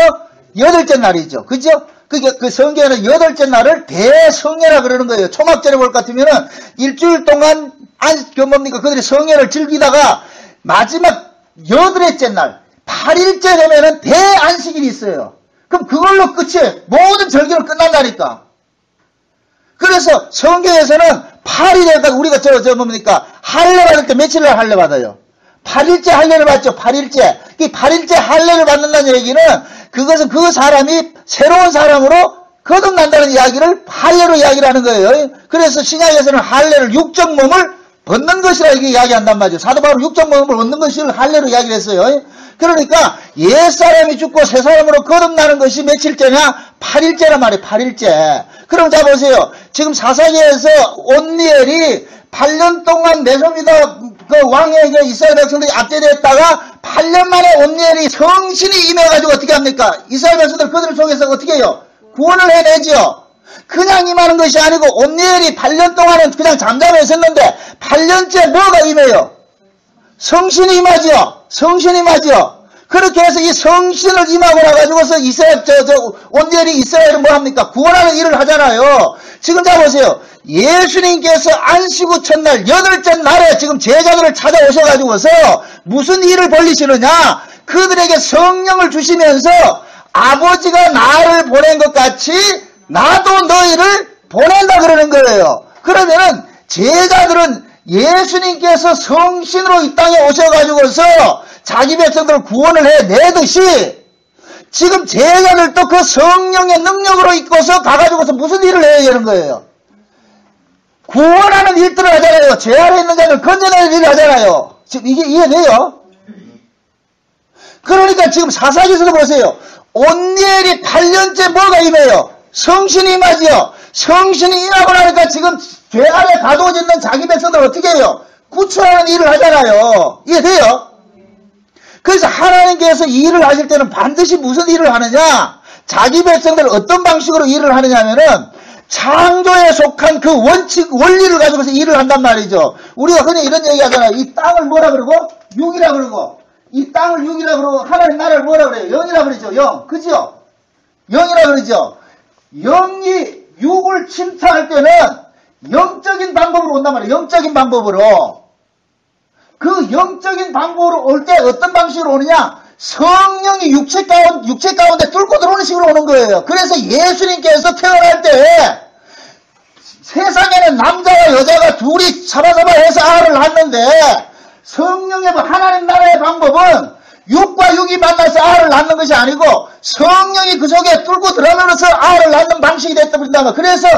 Speaker 1: 8째 날이죠. 그죠? 그 성경에는 8째 날을 대성례라 그러는 거예요. 초막절에 볼 것 같으면은 일주일 동안 그들이 성례를 즐기다가 마지막 8째 날, 8일째 되면은 대안식일이 있어요. 그럼 그걸로 끝이 모든 절기는 끝난다니까. 그래서 성경에서는 8일에 우리가 뭡니까? 할례 받을 때 며칠날 할례 받아요? 8일째 할례를 받죠. 8일째. 이 8일째 할례를 받는다는 얘기는 그것은 그 사람이 새로운 사람으로 거듭난다는 이야기를 할례로 이야기를 하는 거예요. 그래서 신약에서는 할례를 육적 몸을 벗는 것이라 이렇게 이야기한단 말이죠. 사도 바울은 육적 몸을 벗는 것을 할례로 이야기를 했어요. 그러니까 옛사람이 죽고 새 사람으로 거듭나는 것이 며칠째냐? 8일째란 말이에요. 8일째. 그럼 자 보세요. 지금 사사기에서 온니엘이 8년 동안 메소미다 그 왕에게 이스라엘 백성들이 압제됐다가 8년 만에 온니엘이 성신이 임해가지고 어떻게 합니까? 이스라엘 백성들 그들을 속에서 어떻게 해요? 구원을 해내지요. 그냥 임하는 것이 아니고 온니엘이 8년 동안은 그냥 잠잠해 있었는데 8년째 뭐가 임해요? 성신이 임하지요. 성신이 임하지요. 그렇게 해서 이 성신을 임하고 나가지고서 온니엘이 이스라엘을 뭐 합니까? 구원하는 일을 하잖아요. 지금 자 보세요. 예수님께서 안식구 첫날, 8째 날에 지금 제자들을 찾아오셔가지고서 무슨 일을 벌리시느냐? 그들에게 성령을 주시면서 아버지가 나를 보낸 것 같이 나도 너희를 보낸다 그러는 거예요. 그러면은 제자들은 예수님께서 성신으로 이 땅에 오셔가지고서 자기 백성들을 구원을 해내듯이 지금 제자들도 그 성령의 능력으로 이끌어서 가가지고서 무슨 일을 해야 되는 거예요? 구원하는 일들을 하잖아요. 죄 아래 있는 자를 건져내는 일을 하잖아요. 지금 이게 이해돼요? 그러니까 지금 사사기에서도 보세요. 온니엘이 8년째 뭐가 임해요? 성신이 임하지요. 성신이 임하고 나니까 지금 죄 아래 가둬져있는 자기 백성들 어떻게 해요? 구출하는 일을 하잖아요. 이해돼요? 그래서 하나님께서 이 일을 하실 때는 반드시 무슨 일을 하느냐? 자기 백성들 어떤 방식으로 일을 하느냐 하면은 창조에 속한 그 원리를 가지고서 일을 한단 말이죠. 우리가 흔히 이런 얘기 하잖아요. 이 땅을 뭐라 그러고? 육이라 그러고. 이 땅을 육이라 그러고 하나님 나라를 뭐라 그래요? 영이라 그러죠. 영. 그죠? 영이라 그러죠. 영이 육을 침투할 때는 영적인 방법으로 온단 말이에요. 영적인 방법으로. 그 영적인 방법으로 올 때 어떤 방식으로 오느냐? 성령이 육체 가운데 뚫고 들어오는 식으로 오는 거예요. 그래서 예수님께서 태어날 때 세상에는 남자와 여자가 둘이 사바사바 해서 아를 낳는데 성령의 하나님 나라의 방법은 육과 육이 만나서 아를 낳는 것이 아니고 성령이 그 속에 뚫고 들어오면서 아를 낳는 방식이 됐답니다. 그래서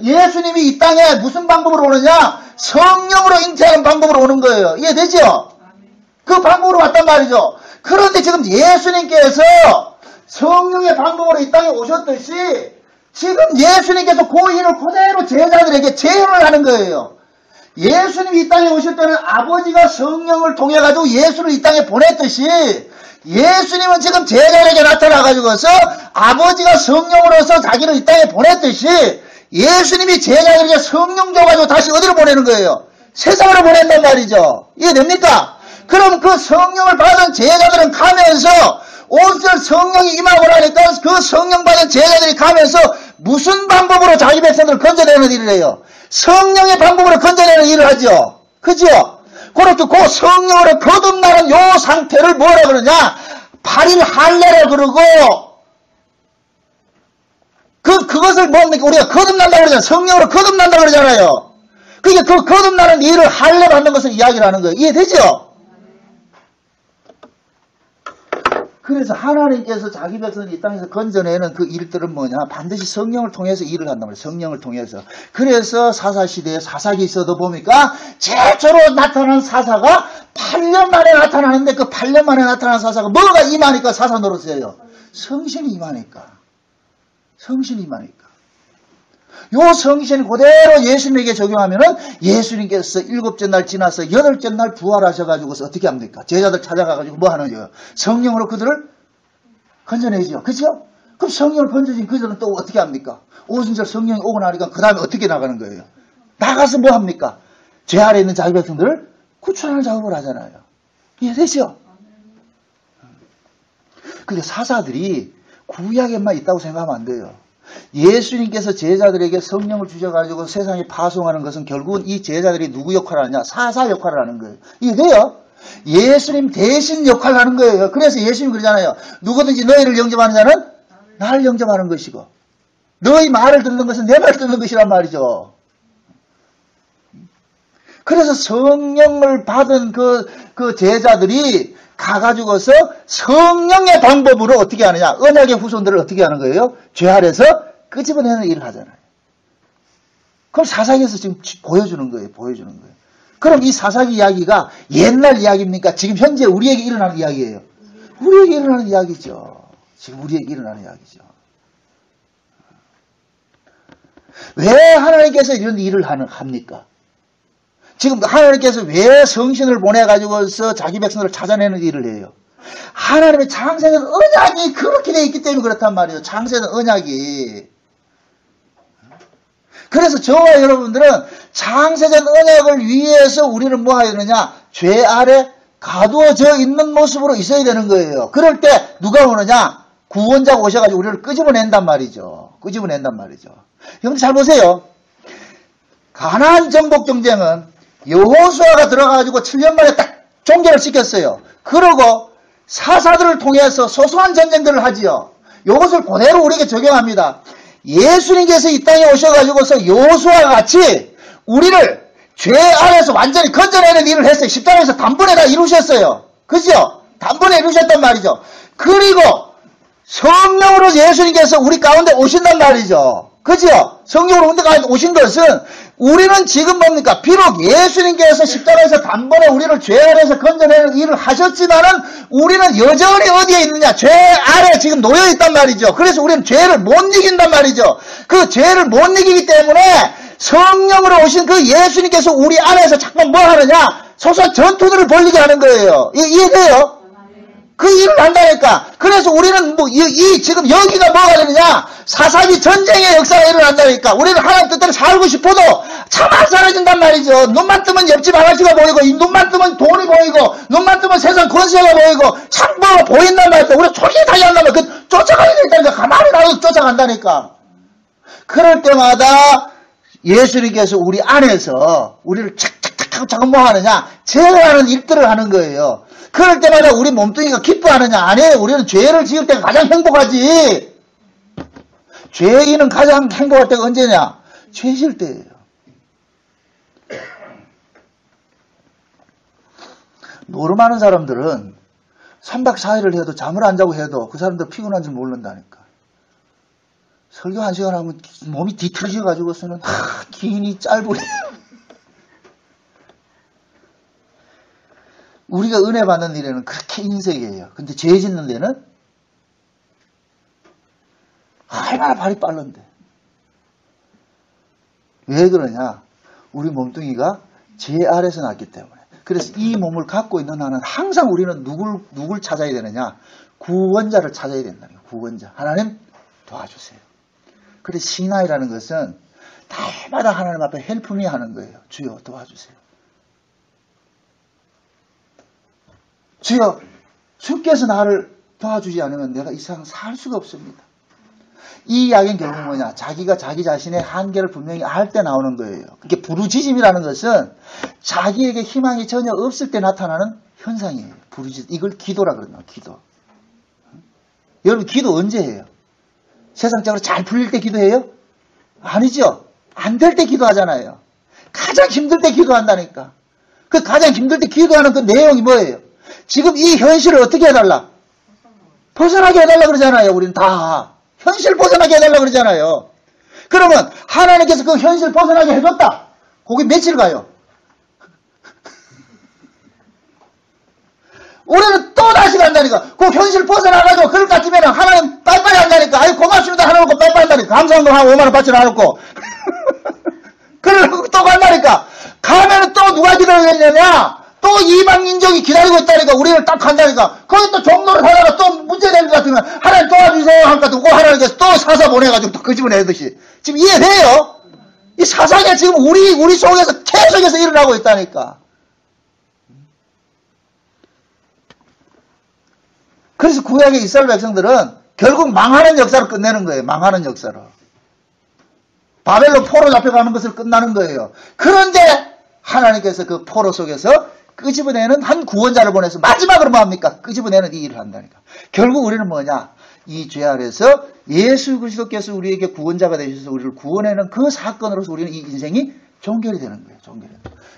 Speaker 1: 예수님이 이 땅에 무슨 방법으로 오느냐? 성령으로 잉태하는 방법으로 오는 거예요. 이해되죠? 그 방법으로 왔단 말이죠. 그런데 지금 예수님께서 성령의 방법으로 이 땅에 오셨듯이 지금 예수님께서 그 일을 그대로 제자들에게 재현을 하는 거예요. 예수님이 이 땅에 오실 때는 아버지가 성령을 통해 가지고 예수를 이 땅에 보냈듯이 예수님은 지금 제자들에게 나타나가지고서 아버지가 성령으로서 자기를 이 땅에 보냈듯이 예수님이 제자들에게 성령 줘가지고 다시 어디로 보내는 거예요? 세상으로 보낸단 말이죠. 이해됩니까? 그럼 그 성령을 받은 제자들은 가면서 온전 성령이 임하고 나니까 그 성령 받은 제자들이 가면서 무슨 방법으로 자기 백성들을 건져내는 일을 해요? 성령의 방법으로 건져내는 일을 하죠. 그죠? 그렇게 그 성령으로 거듭나는 요 상태를 뭐라 그러냐? 8일 할례라 그러고 그것을 뭡니까? 우리가 거듭난다 그러잖아요. 성령으로 거듭난다 그러잖아요. 그게 그 거듭나는 일을 할례 받는 것을 이야기를 하는 거예요. 이해되죠? 그래서 하나님께서 자기 백성을 이 땅에서 건져내는 그 일들은 뭐냐? 반드시 성령을 통해서 일을 한단 말이에요. 성령을 통해서. 그래서 사사시대에 사사기 있어도 보니까 최초로 나타난 사사가 8년 만에 나타나는데 그 8년 만에 나타난 사사가 뭐가 임하니까 사사 노릇이에요? 성신이 임하니까. 성신이 임하니까. 요 성신이 그대로 예수님에게 적용하면은 예수님께서 7째 날 지나서 8째 날 부활하셔가지고서 어떻게 합니까? 제자들 찾아가가지고 뭐 하는 거예요? 성령으로 그들을 건져내죠. 그죠? 그럼 성령을 건져진 그들은 또 어떻게 합니까? 오순절 성령이 오고 나니까 그 다음에 어떻게 나가는 거예요? 나가서 뭐 합니까? 죄 아래 있는 자기 백성들을 구출하는 작업을 하잖아요. 이해되죠? 그러니까 사사들이 구약에만 있다고 생각하면 안 돼요. 예수님께서 제자들에게 성령을 주셔가지고 세상에 파송하는 것은 결국은 이 제자들이 누구 역할을 하느냐? 사사 역할을 하는 거예요. 이해돼요? 예수님 대신 역할을 하는 거예요. 그래서 예수님 그러잖아요. 누구든지 너희를 영접하는 자는 나를 영접하는 것이고 너희 말을 듣는 것은 내 말을 듣는 것이란 말이죠. 그래서 성령을 받은 그 제자들이 가가지고서 성령의 방법으로 어떻게 하느냐. 언약의 후손들을 어떻게 하는 거예요? 죄 아래서 끄집어내는 일을 하잖아요. 그럼 사사기에서 지금 보여주는 거예요. 보여주는 거예요. 그럼 이 사사기 이야기가 옛날 이야기입니까? 지금 현재 우리에게 일어나는 이야기예요. 우리에게 일어나는 이야기죠. 지금 우리에게 일어나는 이야기죠. 왜 하나님께서 이런 일을 합니까? 지금 하나님께서 왜 성신을 보내가지고서 자기 백성을 찾아내는 일을 해요? 하나님의 창세된 언약이 그렇게 되어 있기 때문에 그렇단 말이에요. 창세된 언약이. 그래서 저와 여러분들은 창세된 언약을 위해서 우리는 뭐 해야 되느냐? 죄 아래 가두어져 있는 모습으로 있어야 되는 거예요. 그럴 때 누가 오느냐? 구원자가 오셔가지고 우리를 끄집어낸단 말이죠. 끄집어낸단 말이죠. 여러분 잘 보세요. 가나안 정복 경쟁은 여호수아가 들어가가지고 7년 만에 딱 종결을 시켰어요. 그러고 사사들을 통해서 소소한 전쟁들을 하지요. 이것을 그대로 우리에게 적용합니다. 예수님께서 이 땅에 오셔가지고서 여호수아와 같이 우리를 죄 아래에서 완전히 건져내는 일을 했어요. 십자가에서 단번에 다 이루셨어요. 그죠? 단번에 이루셨단 말이죠. 그리고 성령으로 예수님께서 우리 가운데 오신단 말이죠. 그죠? 성령으로 우리 가운데 오신 것은 우리는 지금 뭡니까? 비록 예수님께서 십자가에서 단번에 우리를 죄 아래에서 건져내는 일을 하셨지만은 우리는 여전히 어디에 있느냐? 죄 아래 지금 놓여있단 말이죠. 그래서 우리는 죄를 못 이긴단 말이죠. 그 죄를 못 이기기 때문에 성령으로 오신 그 예수님께서 우리 안에서 자꾸 뭐 하느냐? 소소한 전투들을 벌리게 하는 거예요. 이해돼요? 그 일을 한다니까. 그래서 우리는 지금 여기가 뭐가 되느냐? 사사기 전쟁의 역사가 일어난다니까. 우리는 하나님 뜻대로 살고 싶어도 참 안 살아진단 말이죠. 눈만 뜨면 옆집 아저씨가 보이고, 눈만 뜨면 돈이 보이고, 눈만 뜨면 세상 권세가 보이고, 참 뭐가 보인단 말이죠. 우리가 초기에 달려간단 말이야. 쫓아가야 된다니까. 가만히 놔도 쫓아간다니까. 그럴 때마다 예수님께서 우리 안에서 우리를 착착착 자꾸 뭐 하느냐? 제어하는 일들을 하는 거예요. 그럴 때마다 우리 몸뚱이가 기뻐하느냐? 아니에요. 우리는 죄를 지을 때가 가장 행복하지. 죄인은 가장 행복할 때가 언제냐? 죄 지을 때예요. 노름하는 사람들은 3박 4일을 해도 잠을 안 자고 해도 그 사람들 피곤한 줄 모른다니까. 설교 1시간 하면 몸이 뒤틀어져가지고서는 기인이 짧으래. 우리가 은혜 받는 일에는 그렇게 인색이에요. 근데 죄 짓는 데는 얼마나 발이 빠른데. 왜 그러냐? 우리 몸뚱이가 죄 아래서 났기 때문에. 그래서 이 몸을 갖고 있는 한은 항상 우리는 누굴 찾아야 되느냐? 구원자를 찾아야 된다는 거예요. 구원자. 하나님 도와주세요. 그래서 신앙이라는 것은 날마다 하나님 앞에 헬프미 하는 거예요. 주여 도와주세요. 주여, 주께서 나를 도와주지 않으면 내가 이 세상 살 수가 없습니다. 이 이야기는 결국 뭐냐? 자기가 자기 자신의 한계를 분명히 알 때 나오는 거예요. 그게 부르짖음이라는 것은 자기에게 희망이 전혀 없을 때 나타나는 현상이에요. 부르짖음. 이걸 기도라 그러나 기도. 여러분 기도 언제 해요? 세상적으로 잘 풀릴 때 기도해요? 아니죠. 안 될 때 기도하잖아요. 가장 힘들 때 기도한다니까. 그 가장 힘들 때 기도하는 그 내용이 뭐예요? 지금 이 현실을 어떻게 해달라? 벗어나게 해달라 그러잖아요. 우리는 다. 현실 벗어나게 해달라 그러잖아요. 그러면 하나님께서 그 현실 벗어나게 해줬다. 거기 며칠 가요? 우리는 또 다시 간다니까. 그 현실 벗어나가지고 그럴 것 같으면 하나님 빨리빨리 한다니까. 아이 고맙습니다 하나놓고 빨리빨리 한다니까. 감사한 거 한 5만원 받지 않았고. 그러고 또 간다니까. 가면은 또 누가 기다리겠냐냐? 또 이방민족이 기다리고 있다니까. 우리를 딱 간다니까. 거기 또 종로를 하다가 또 문제될 것 같으면 하나님 도와주세요 하니까 또 하나님께서 또 사사 보내가지고 또 그 집을 내듯이. 지금 이해돼요? 이 사상이 지금 우리 속에서 계속해서 일어나고 있다니까. 그래서 구약의 이스라엘 백성들은 결국 망하는 역사를 끝내는 거예요. 망하는 역사를. 바벨론 포로 잡혀가는 것을 끝나는 거예요. 그런데 하나님께서 그 포로 속에서 끄집어내는 한 구원자를 보내서 마지막으로 뭐 합니까? 끄집어내는 이 일을 한다니까. 결국 우리는 뭐냐? 이 죄 아래서 예수 그리스도께서 우리에게 구원자가 되셔서 우리를 구원하는 그 사건으로서 우리는 이 인생이 종결이 되는 거예요. 종결이.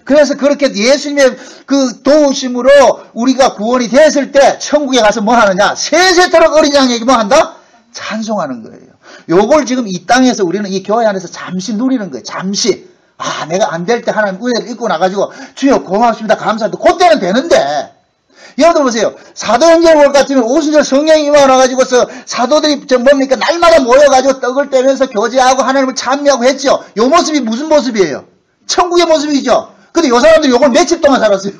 Speaker 1: 그래서 그렇게 예수님의 그 도우심으로 우리가 구원이 됐을 때 천국에 가서 뭐 하느냐? 세세토록 어린 양에게 뭐 한다? 찬송하는 거예요. 요걸 지금 이 땅에서 우리는 이 교회 안에서 잠시 누리는 거예요. 잠시. 아, 내가 안 될 때 하나님 은혜를 입고 나가지고 주여 고맙습니다. 감사합니다. 그때는 되는데 여러분 보세요. 사도행전 같으면 오순절 성령이 임하나가지고서 사도들이 뭡니까? 날마다 모여가지고 떡을 떼면서 교제하고 하나님을 찬미하고 했죠. 요 모습이 무슨 모습이에요? 천국의 모습이죠. 근데 요 사람들이 요걸 며칠 동안 살았어요.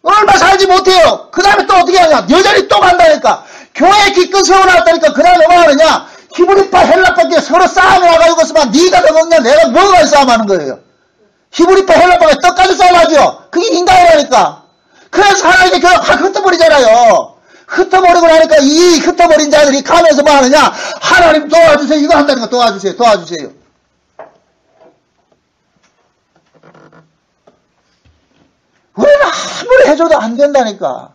Speaker 1: 얼마 살지 못해요. 그 다음에 또 어떻게 하냐? 여전히 또 간다니까. 교회 기껏 세워놨다니까. 그 다음에 뭐 하느냐? 히브리파 헬라파끼리 서로 싸움이 나가지고서만 네가 더 먹냐 내가 뭐가 싸움하는 거예요. 히브리파 헬라파가 떡까지 싸움하죠. 그게 인간이라니까. 그래서 하나님께 교회 확 흩어버리잖아요. 흩어버리고 나니까 이 흩어버린 자들이 가면서 뭐 하느냐? 하나님 도와주세요. 이거 한다니까. 도와주세요. 도와주세요. 우리는 아무리 해줘도 안 된다니까.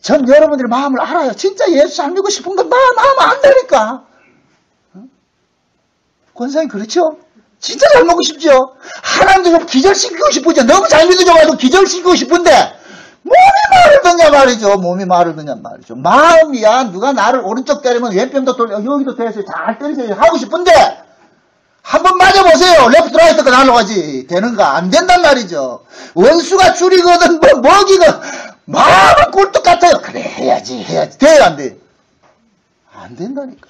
Speaker 1: 전 여러분들의 마음을 알아요. 진짜 예수 잘 믿고 싶은 건 마음 안 되니까. 권사님 그렇죠? 진짜 잘 먹고 싶죠? 하나님도 좀 기절시키고 싶으죠? 너무 잘 믿어줘가지고 기절시키고 싶은데 몸이 말을 듣냐 말이죠. 몸이 말을 듣냐 말이죠. 마음이야. 누가 나를 오른쪽 때리면 왼편도 돌려 여기도 때리세요. 잘 때리세요. 하고 싶은데 한번 맞아보세요. 레프트 라이트가 날아가지. 되는가? 안 된단 말이죠. 원수가 줄이거든 뭐 먹이건 마음은 꿀떡 같아요. 그래 해야지. 돼요 안 돼? 안 된다니까.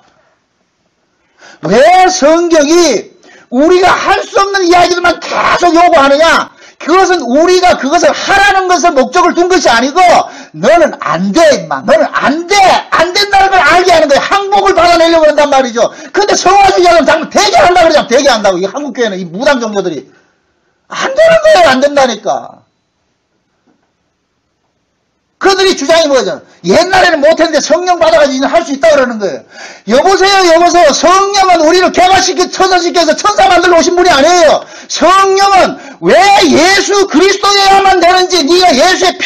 Speaker 1: 왜 성경이 우리가 할 수 없는 이야기들만 계속 요구하느냐? 그것은 우리가 그것을 하라는 것을 목적을 둔 것이 아니고 너는 안 돼 임마. 너는 안 돼. 안 된다는 걸 알게 하는 거예요. 항복을 받아내려고 한단 말이죠. 근데 성화주의자는 당장 되게 한다고 그러잖아. 되게 한다고. 이 한국교회는 이 무당 종교들이 안 되는 거예요. 안 된다니까. 그들이 주장이 뭐죠? 옛날에는 못했는데 성령 받아가지고 이제 할 수 있다고 그러는 거예요. 여보세요. 성령은 우리를 개발시켜, 천사시켜서 천사 만들러 오신 분이 아니에요. 성령은 왜 예수 그리스도여야만 되는지, 네가 예수의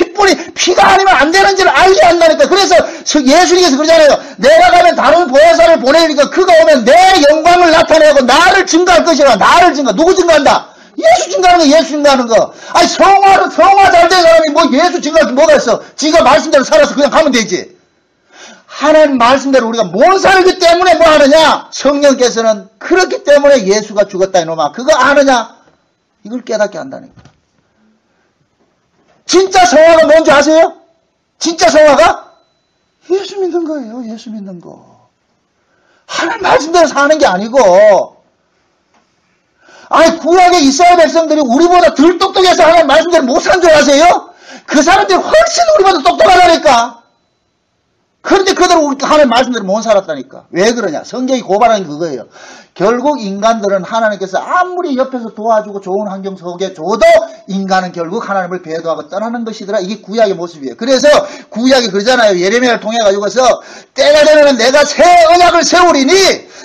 Speaker 1: 피가 아니면 안 되는지를 알게 한다니까. 그래서 예수님께서 그러잖아요. 내가 가면 다른 보혜사를 보내니까 그가 오면 내 영광을 나타내고 나를 증거할 것이라. 나를 증거. 누구 증거한다? 예수 증거하는 거, 예수 증거하는 거. 아니, 성화 잘 된 사람이 뭐 예수 증거할 게 뭐가 있어? 지가 말씀대로 살아서 그냥 가면 되지. 하나님 말씀대로 우리가 못 살기 때문에 뭐 하느냐? 성령께서는 그렇기 때문에 예수가 죽었다 이놈아. 그거 아느냐? 이걸 깨닫게 한다니까. 진짜 성화가 뭔지 아세요? 진짜 성화가? 예수 믿는 거예요. 예수 믿는 거. 하나님 말씀대로 사는 게 아니고 아니 구약의 이스라엘 백성들이 우리보다 덜 똑똑해서 하나님 말씀대로 못 산 줄 아세요? 그 사람들이 훨씬 우리보다 똑똑하다니까. 그런데 그대로 하나님 말씀대로 못 살았다니까. 왜 그러냐? 성경이 고발하는 게 그거예요. 결국 인간들은 하나님께서 아무리 옆에서 도와주고 좋은 환경 속에 줘도 인간은 결국 하나님을 배도하고 떠나는 것이더라. 이게 구약의 모습이에요. 그래서 구약이 그러잖아요. 예레미야를 통해 가지고서 때가 되면 내가 새 언약을 세우리니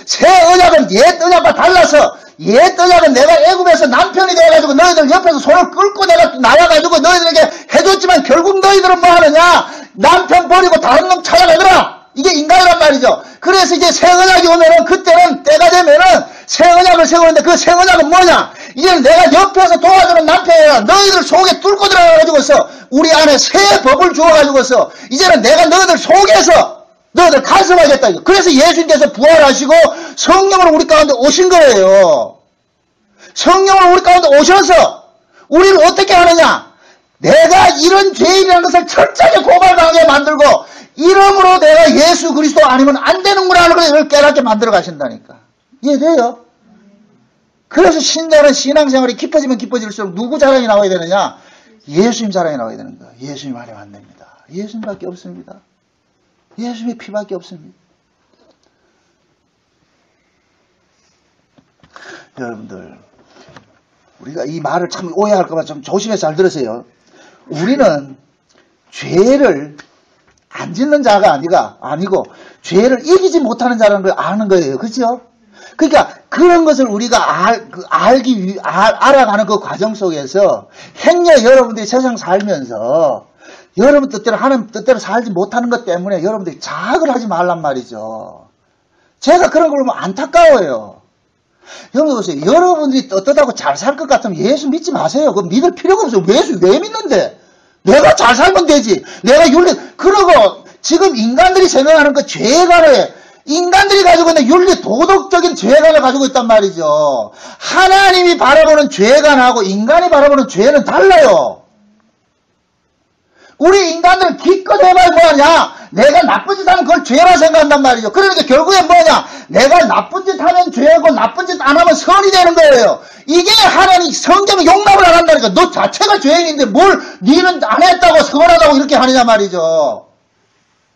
Speaker 1: 새 언약은 옛 언약과 달라서 옛 언약은 내가 애굽에서 남편이 돼가지고 너희들 옆에서 손을 끌고 내가 나와가지고 너희들에게 해줬지만 결국 너희들은 뭐 하느냐? 남편 버리고 다른 놈 찾아가더라. 이게 인간이란 말이죠. 그래서 이제 새 언약이 오면은 그때는 때가 되면은 새 언약을 세우는데 그 새 언약은 뭐냐? 이제는 내가 옆에서 도와주는 남편이야. 너희들 속에 뚫고 들어가가지고서 우리 안에 새 법을 주어가지고서 이제는 내가 너희들 속에서 너희들 간섭하겠다. 그래서 예수님께서 부활하시고 성령으로 우리 가운데 오신 거예요. 성령으로 우리 가운데 오셔서 우리를 어떻게 하느냐? 내가 이런 죄인이라는 것을 철저하게 고발당하게 만들고 이름으로 내가 예수 그리스도 아니면 안 되는구나 하는 걸 깨닫게 만들어 가신다니까. 이해돼요? 그래서 신자는 신앙생활이 깊어지면 깊어질수록 누구 자랑이 나와야 되느냐? 예수님 자랑이 나와야 되는 거야. 예수님 아니면 안 됩니다. 예수님밖에 없습니다. 예수님의 피밖에 없습니다. 여러분들 우리가 이 말을 참 오해할까봐 좀 조심해서 잘 들으세요. 우리는 죄를 안 짓는 자가 아니고 죄를 이기지 못하는 자라는 걸 아는 거예요. 그렇죠? 그러니까 그런 것을 우리가 알아가는 그 과정 속에서 행여 여러분들이 세상 살면서 여러분 뜻대로 하나님 뜻대로 살지 못하는 것 때문에 여러분들이 자학을 하지 말란 말이죠. 제가 그런 걸 보면 안타까워요. 여러분 보세요. 여러분들이 떳떳하고 잘 살 것 같으면 예수 믿지 마세요. 그거 믿을 필요가 없어요. 예수 왜 믿는데? 내가 잘 살면 되지. 내가 윤리, 그러고 지금 인간들이 생각하는 그 죄관을, 인간들이 가지고 있는 윤리 도덕적인 죄관을 가지고 있단 말이죠. 하나님이 바라보는 죄관하고 인간이 바라보는 죄는 달라요. 우리 인간들은 기껏 해봐야 뭐하냐? 내가 나쁜 짓 하면 그걸 죄라 생각한단 말이죠. 그러니까 결국엔 뭐냐? 내가 나쁜 짓 하면 죄고 나쁜 짓 안 하면 선이 되는 거예요. 이게 하나님 성경은 용납을 안 한다니까. 너 자체가 죄인인데 뭘 니는 안 했다고 서운하다고 이렇게 하느냐 말이죠.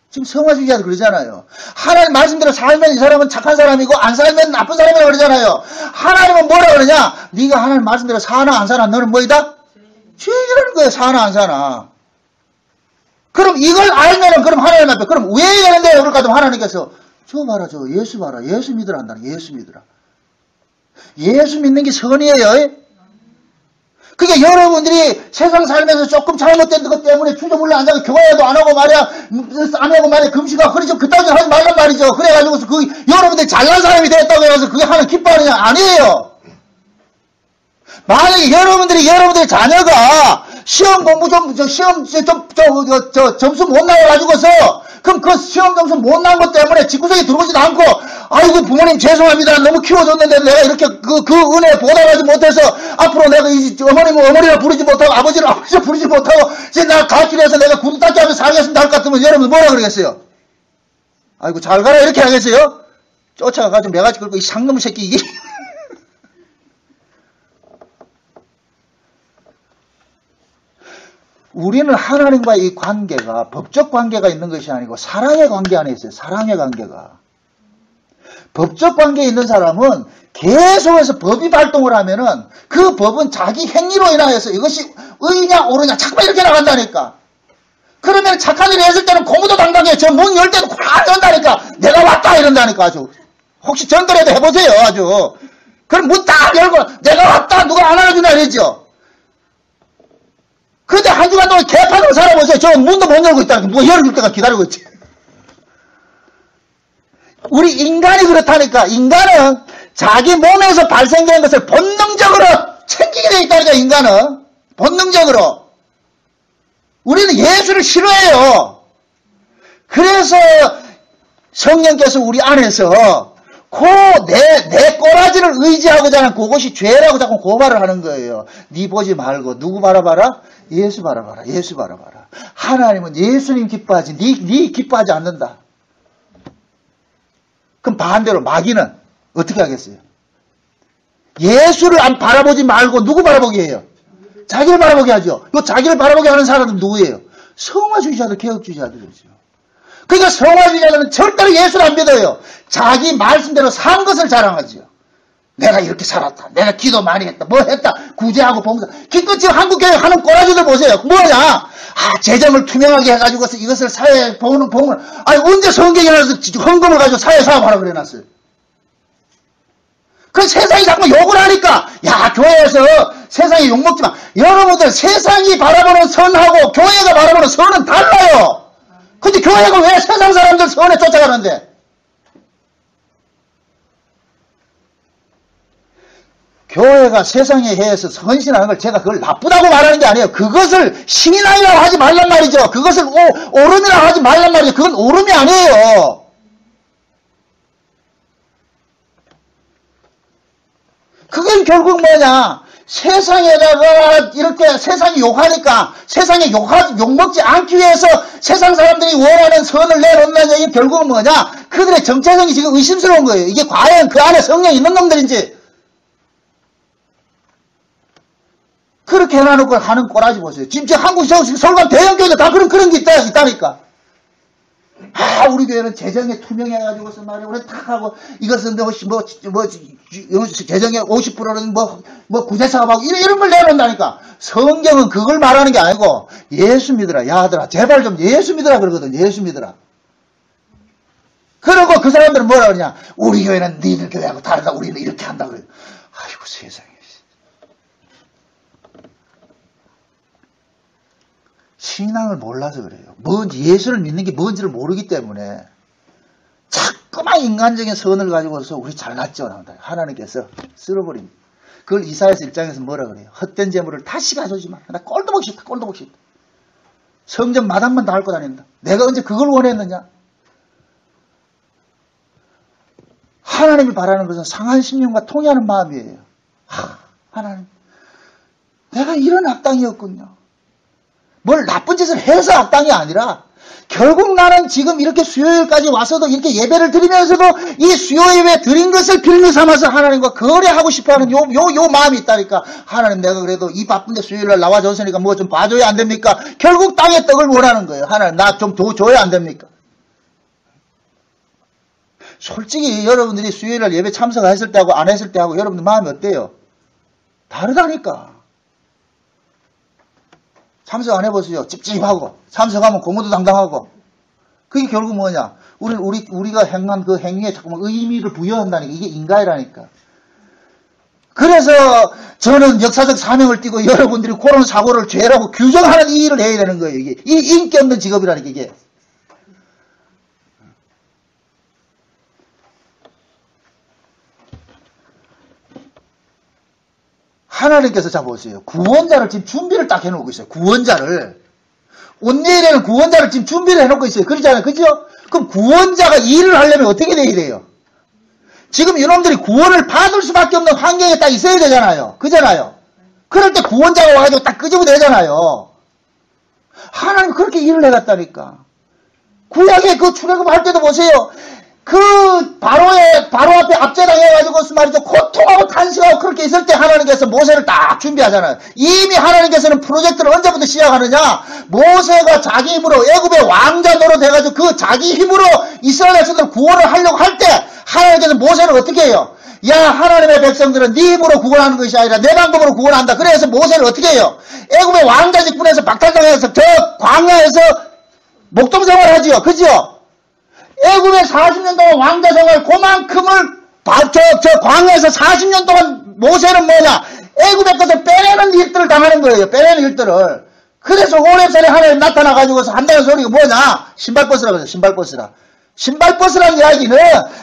Speaker 1: 지금 성화주의자도 그러잖아요. 하나님 말씀대로 살면 이 사람은 착한 사람이고 안 살면 나쁜 사람이라고 그러잖아요. 하나님은 뭐라 그러냐? 네가 하나님 말씀대로 사나 안 사나 너는 뭐이다? 죄인이라는 거예요. 사나 안 사나. 그럼 이걸 알면은 그럼 하나님 앞에 그럼 왜 이러는데요? 그럴까 하면 하나님께서 저 봐라 저 예수 봐라. 예수 믿으라 한다는 예수 믿으라. 예수 믿는 게 선이에요. 그러니까 여러분들이 세상 살면서 조금 잘못된 것 때문에 주저물러 앉아서 교회도 안 하고 말이야, 안 하고 말이야, 금식하고, 그러죠. 그따위 하지 말란 말이죠. 그래가지고서 여러분들이 잘난 사람이 됐다고 해서 그게 하는 기뻐하느냐? 아니에요. 만약에 여러분들의 자녀가 시험 공부 점수 못 나와가지고서, 그럼 그 시험 점수 못 나온 것 때문에 집구석에 들어오지도 않고, 아이고, 부모님 죄송합니다. 너무 키워줬는데 내가 이렇게 그 은혜 보답하지 못해서, 앞으로 내가 어머니를 부르지 못하고, 아버지를 부르지 못하고, 이제 나 가출해서 내가 구두 닦기 하면서 살겠습니다 할 것 같으면 여러분 뭐라 그러겠어요? 아이고, 잘 가라. 이렇게 하겠어요? 쫓아가가지고 매가지 끌고 이 상놈의 새끼 이게. 우리는 하나님과의 이 관계가 법적 관계가 있는 것이 아니고 사랑의 관계 안에 있어요. 사랑의 관계가. 법적 관계에 있는 사람은 계속해서 법이 발동을 하면은 그 법은 자기 행위로 인하여서 이것이 의냐 옳으냐 자꾸만 이렇게 나간다니까. 그러면 착한 일을 했을 때는 공부도 당당해. 저 문 열 때도 꽉 연다니까. 내가 왔다 이런다니까 아주. 혹시 전달해도 해보세요 아주. 그럼 문 딱 열고 내가 왔다 누가 안 알아주나 이러죠. 근데 한 주간 동안 개판으로 살아보세요. 저 문도 못 열고 있다니까. 누가 열어줄 때가 기다리고 있지. 우리 인간이 그렇다니까. 인간은 자기 몸에서 발생되는 것을 본능적으로 챙기게 돼 있다니까, 인간은. 본능적으로. 우리는 예수를 싫어해요. 그래서 성령께서 우리 안에서 내 꼬라지를 의지하고자 하는 그것이 죄라고 자꾸 고발을 하는 거예요. 네 보지 말고 누구 바라봐라? 예수 바라봐라. 예수 바라봐라. 하나님은 예수님 기뻐하지 네 기뻐하지 않는다. 그럼 반대로 마귀는 어떻게 하겠어요? 예수를 안 바라보지 말고 누구 바라보게 해요? 자기를 바라보게 하죠. 요 자기를 바라보게 하는 사람은 누구예요? 성화주의자들, 개혁주의자들이죠. 그러니까 성화주의자들은 절대로 예수를 안 믿어요. 자기 말씀대로 산 것을 자랑하지요. 내가 이렇게 살았다. 내가 기도 많이 했다. 뭐 했다. 구제하고 봉사. 기껏 지금 한국교회 하는 꼬라지들 보세요. 뭐냐? 재정을 투명하게 해가지고서 이것을 사회에 봉을. 아니, 언제 성경에 나와서 헌금을 가지고 사회 사업하라고 그래놨어요. 그 세상이 자꾸 욕을 하니까, 야, 교회에서 세상에 욕먹지 마. 여러분들 세상이 바라보는 선하고 교회가 바라보는 선은 달라요. 근데 교회가 왜 세상 사람들 선에 쫓아가는데? 교회가 세상에 해서 헌신하는 걸 제가 그걸 나쁘다고 말하는 게 아니에요. 그것을 신이라고 하지 말란 말이죠. 그것을 오름이라고 하지 말란 말이죠. 그건 오름이 아니에요. 그건 결국 뭐냐? 세상에다가 이렇게 세상이 욕하니까 세상에 욕먹지 않기 위해서 세상 사람들이 원하는 선을 내놓는다는 얘기 결국은 뭐냐? 그들의 정체성이 지금 의심스러운 거예요. 이게 과연 그 안에 성령이 있는 놈들인지. 그렇게 해놔놓고 하는 꼬라지 보세요. 지금 한국 서울관 대형교회도 다 그런 게 있다니까. 우리 교회는 재정에 투명해가지고서 말이야. 우리 탁 하고, 이것은 재정의 50%는 구제사업하고, 이런 걸 내놓는다니까. 성경은 그걸 말하는 게 아니고, 예수 믿으라. 야, 아들아, 제발 좀 예수 믿으라 그러거든. 예수 믿으라. 그러고 그 사람들은 뭐라 그러냐. 우리 교회는 니들 교회하고 다르다. 우리는 이렇게 한다. 그래요. 아이고, 세상에. 신앙을 몰라서 그래요. 뭔지, 예수를 믿는 게 뭔지를 모르기 때문에 자꾸만 인간적인 선을 가지고서 우리 잘났죠. 하나님께서 쓸어버립니다. 그걸 이사야서 1장에서 뭐라 그래요? 헛된 재물을 다시 가져오지 마. 나 꼴도 보기 싫다. 꼴도 보기 싫다. 성전 마당만 다 앓고 다닌다. 내가 언제 그걸 원했느냐? 하나님이 바라는 것은 상한 심령과 통해하는 마음이에요. 하나님, 내가 이런 악당이었군요. 뭘 나쁜 짓을 해서 악당이 아니라 결국 나는 지금 이렇게 수요일까지 와서도 이렇게 예배를 드리면서도 이 수요 예배 드린 것을 빌미 삼아서 하나님과 거래하고 싶어하는 요 마음이 있다니까. 하나님, 내가 그래도 이 바쁜데 수요일날 나와줬으니까 뭐 좀 봐줘야 안 됩니까? 결국 땅의 떡을 원하는 거예요. 하나님, 나 좀 줘야 안 됩니까? 솔직히 여러분들이 수요일날 예배 참석했을 때하고 안 했을 때하고 여러분들 마음이 어때요? 다르다니까. 참석 안 해보세요. 찝찝하고. 참석하면 공부도 당당하고. 그게 결국 뭐냐? 우리가 행한 그 행위에 자꾸만 의미를 부여한다니까. 이게 인가이라니까. 그래서 저는 역사적 사명을 띠고 여러분들이 그런 사고를 죄라고 규정하는 이 일을 해야 되는 거예요. 이게 인기 없는 직업이라니까, 이게. 하나님께서 자 보세요. 구원자를 지금 준비를 딱 해놓고 있어요. 구원자를. 온내일에는 구원자를 지금 준비를 해놓고 있어요. 그러잖아요. 그죠? 그럼 구원자가 일을 하려면 어떻게 돼야 돼요? 지금 이놈들이 구원을 받을 수밖에 없는 환경에 딱 있어야 되잖아요. 그잖아요. 그럴 때 구원자가 와가지고 딱 끄집어내잖아요. 하나님 그렇게 일을 해갔다니까. 구약에 그 출애굽할 때도 보세요. 그 바로 앞에 앞제당해가지고 말이죠. 고통하고 탄식하고 그렇게 있을 때 하나님께서 모세를 딱 준비하잖아요. 이미 하나님께서는 프로젝트를 언제부터 시작하느냐? 모세가 자기 힘으로 애굽의 왕자 노릇해가지고 그 자기 힘으로 이스라엘 백성들 구원을 하려고 할 때 하나님께서 모세를 어떻게 해요? 야, 하나님의 백성들은 네 힘으로 구원하는 것이 아니라 내 방법으로 구원한다. 그래서 모세를 어떻게 해요? 애굽의 왕자 직분에서 박탈당해서 저 광야에서 목동생활을 하지요. 그죠? 애굽에 40년 동안 왕자 생활 그만큼을 저 광야에서 40년 동안 모세는 뭐냐? 애굽의 것을 빼내는 일들을 당하는 거예요. 빼내는 일들을. 그래서 호렙산에 하나님 나타나가지고서 한다는 소리가 뭐냐? 신발 벗으라 그래요. 신발 벗으라. 신발 벗으라는 이야기는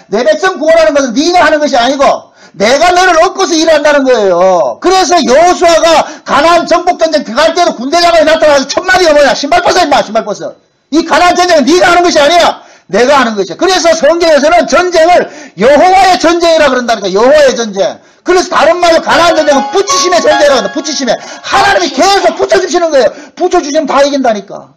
Speaker 1: 내 백성 구원하는 것은 네가 하는 것이 아니고 내가 너를 얻고서 일을 한다는 거예요. 그래서 여호수아가 가나안 정복전쟁 들어갈 때도 군대장관이 나타나서 첫 마디가 뭐냐? 신발 벗어 임마. 신발 벗어. 이 가나안 전쟁은 네가 하는 것이 아니야. 내가 하는 것이야. 그래서 성경에서는 전쟁을 여호와의 전쟁이라 그런다니까. 여호와의 전쟁. 그래서 다른 말로 가나안 전쟁은 붙이심의 전쟁이라고 한다. 붙이심의. 하나님이 계속 붙여주시는 거예요. 붙여주시면 다 이긴다니까.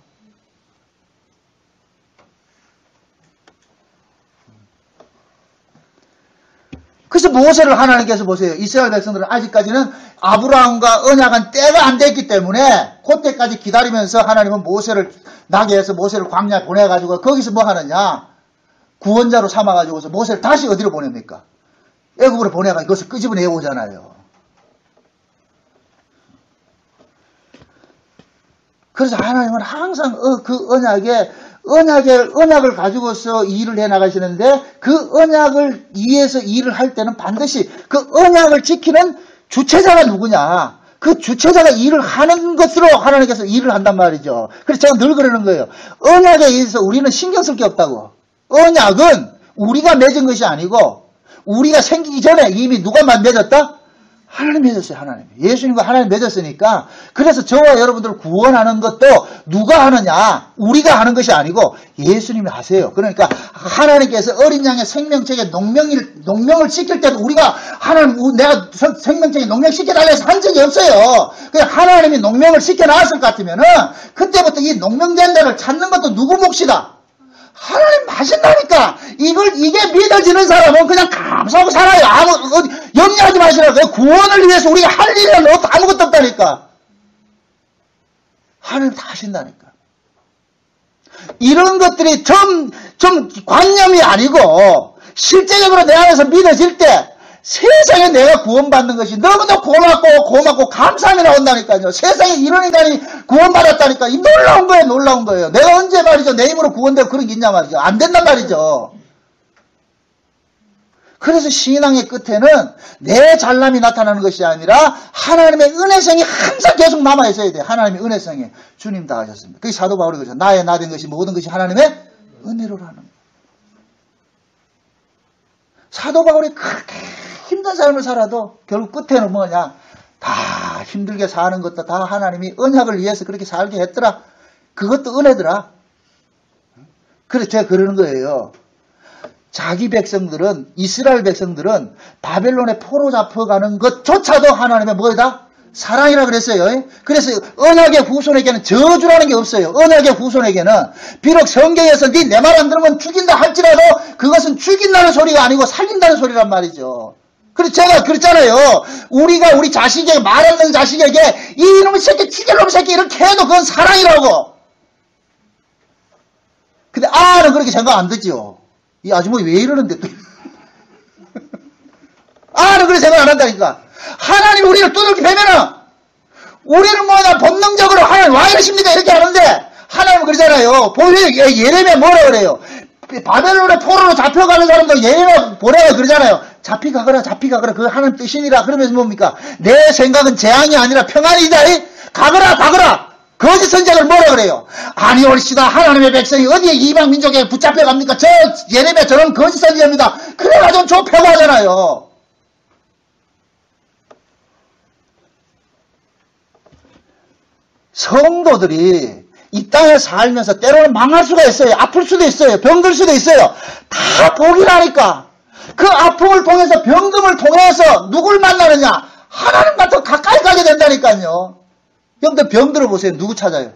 Speaker 1: 그래서 모세를 하나님께서 보세요. 이스라엘 백성들은 아직까지는 아브라함과 언약한 때가 안 됐기 때문에 그때까지 기다리면서 하나님은 모세를 나게 해서 모세를 광야에 보내가지고 거기서 뭐 하느냐? 구원자로 삼아가지고서 모세를 다시 어디로 보냅니까? 애굽으로 보내가지고 그것을 끄집어내 오잖아요. 그래서 하나님은 항상 그 언약을 가지고서 일을 해 나가시는데 그 언약을 위해서 일을 할 때는 반드시 그 언약을 지키는 주체자가 누구냐? 그 주체자가 일을 하는 것으로 하나님께서 일을 한단 말이죠. 그래서 제가 늘 그러는 거예요. 언약에 의해서 우리는 신경 쓸 게 없다고. 언약은 우리가 맺은 것이 아니고 우리가 생기기 전에 이미 누가 맺었다? 하나님 맺었어요. 하나님. 예수님과 하나님 맺었으니까 그래서 저와 여러분들을 구원하는 것도 누가 하느냐? 우리가 하는 것이 아니고 예수님이 하세요. 그러니까 하나님께서 어린 양의 생명책에 농명을 시킬 때도 우리가 하나님 내가 생명책에 농명 시켜달라 해서 한 적이 없어요. 그냥 하나님이 농명을 시켜놨을 것 같으면은 그때부터 이 농명된 데를 찾는 것도 누구 몫이다? 하나님 하신다니까. 이게 믿어지는 사람은 그냥 감사하고 살아요. 염려하지 마시라고요. 구원을 위해서 우리가 할 일은 아무것도 없다니까. 하나님 다 하신다니까. 이런 것들이 좀 관념이 아니고 실제적으로 내 안에서 믿어질 때 세상에 내가 구원받는 것이 너무나 고맙고 감사함이 나온다니까요. 세상에 이런 인간이 구원받았다니까. 이 놀라운 거예요. 내가 언제 말이죠. 내 힘으로 구원되고 그런 게 있냐 말이죠. 안 된단 말이죠. 그래서 신앙의 끝에는 내 잘남이 나타나는 것이 아니라 하나님의 은혜성이 항상 계속 남아 있어야 돼요. 하나님의 은혜성이. 주님 다 하셨습니다. 그게 사도 바울이 그러죠. 나의 나 된 것이 모든 것이 하나님의 은혜로라는 거예요. 사도 바울이 그렇게 힘든 삶을 살아도 결국 끝에는 뭐냐? 다 힘들게 사는 것도 다 하나님이 언약을 위해서 그렇게 살게 했더라. 그것도 은혜더라. 그래서 제가 그러는 거예요. 자기 백성들은, 이스라엘 백성들은 바벨론에 포로 잡혀가는 것조차도 하나님의 뭐다? 사랑이라 그랬어요. 그래서 언약의 후손에게는 저주라는 게 없어요. 언약의 후손에게는 비록 성경에서 네 내 말 안 들으면 죽인다 할지라도 그것은 죽인다는 소리가 아니고 살린다는 소리란 말이죠. 그래서 제가 그랬잖아요. 우리가 우리 자식에게, 말 없는 자식에게 이놈의 새끼, 죽일 놈의 새끼 이렇게 해도 그건 사랑이라고. 근데 아는 그렇게 생각 안 되죠. 이 아주머니 왜 이러는데 또. 아는 그렇게 생각 안 한다니까. 하나님이 우리를 두들겨 패면은 우리는 뭐냐 본능적으로 하나님 와 이러십니까 이렇게 하는데 하나님은 그러잖아요. 예레미야 뭐라 그래요. 바벨론의 포로로 잡혀가는 사람들 예레미야 보내가 그러잖아요. 잡히가거라 그 하나님 뜻이니라. 그러면서 뭡니까? 내 생각은 재앙이 아니라 평안이다. 가거라. 거짓 선지자를 뭐라 그래요? 아니 옳시다. 하나님의 백성이 어디에 이방 민족에 붙잡혀 갑니까? 저 예레미야 저는 거짓 선지자입니다. 그래가지고 좁혀고 하잖아요. 성도들이 이 땅에 살면서 때로는 망할 수가 있어요. 아플 수도 있어요. 병들 수도 있어요. 다 복이라니까. 그 아픔을 통해서 병듦을 통해서 누굴 만나느냐? 하나님과 더 가까이 가게 된다니까요. 여러분들 병 들어보세요. 누구 찾아요?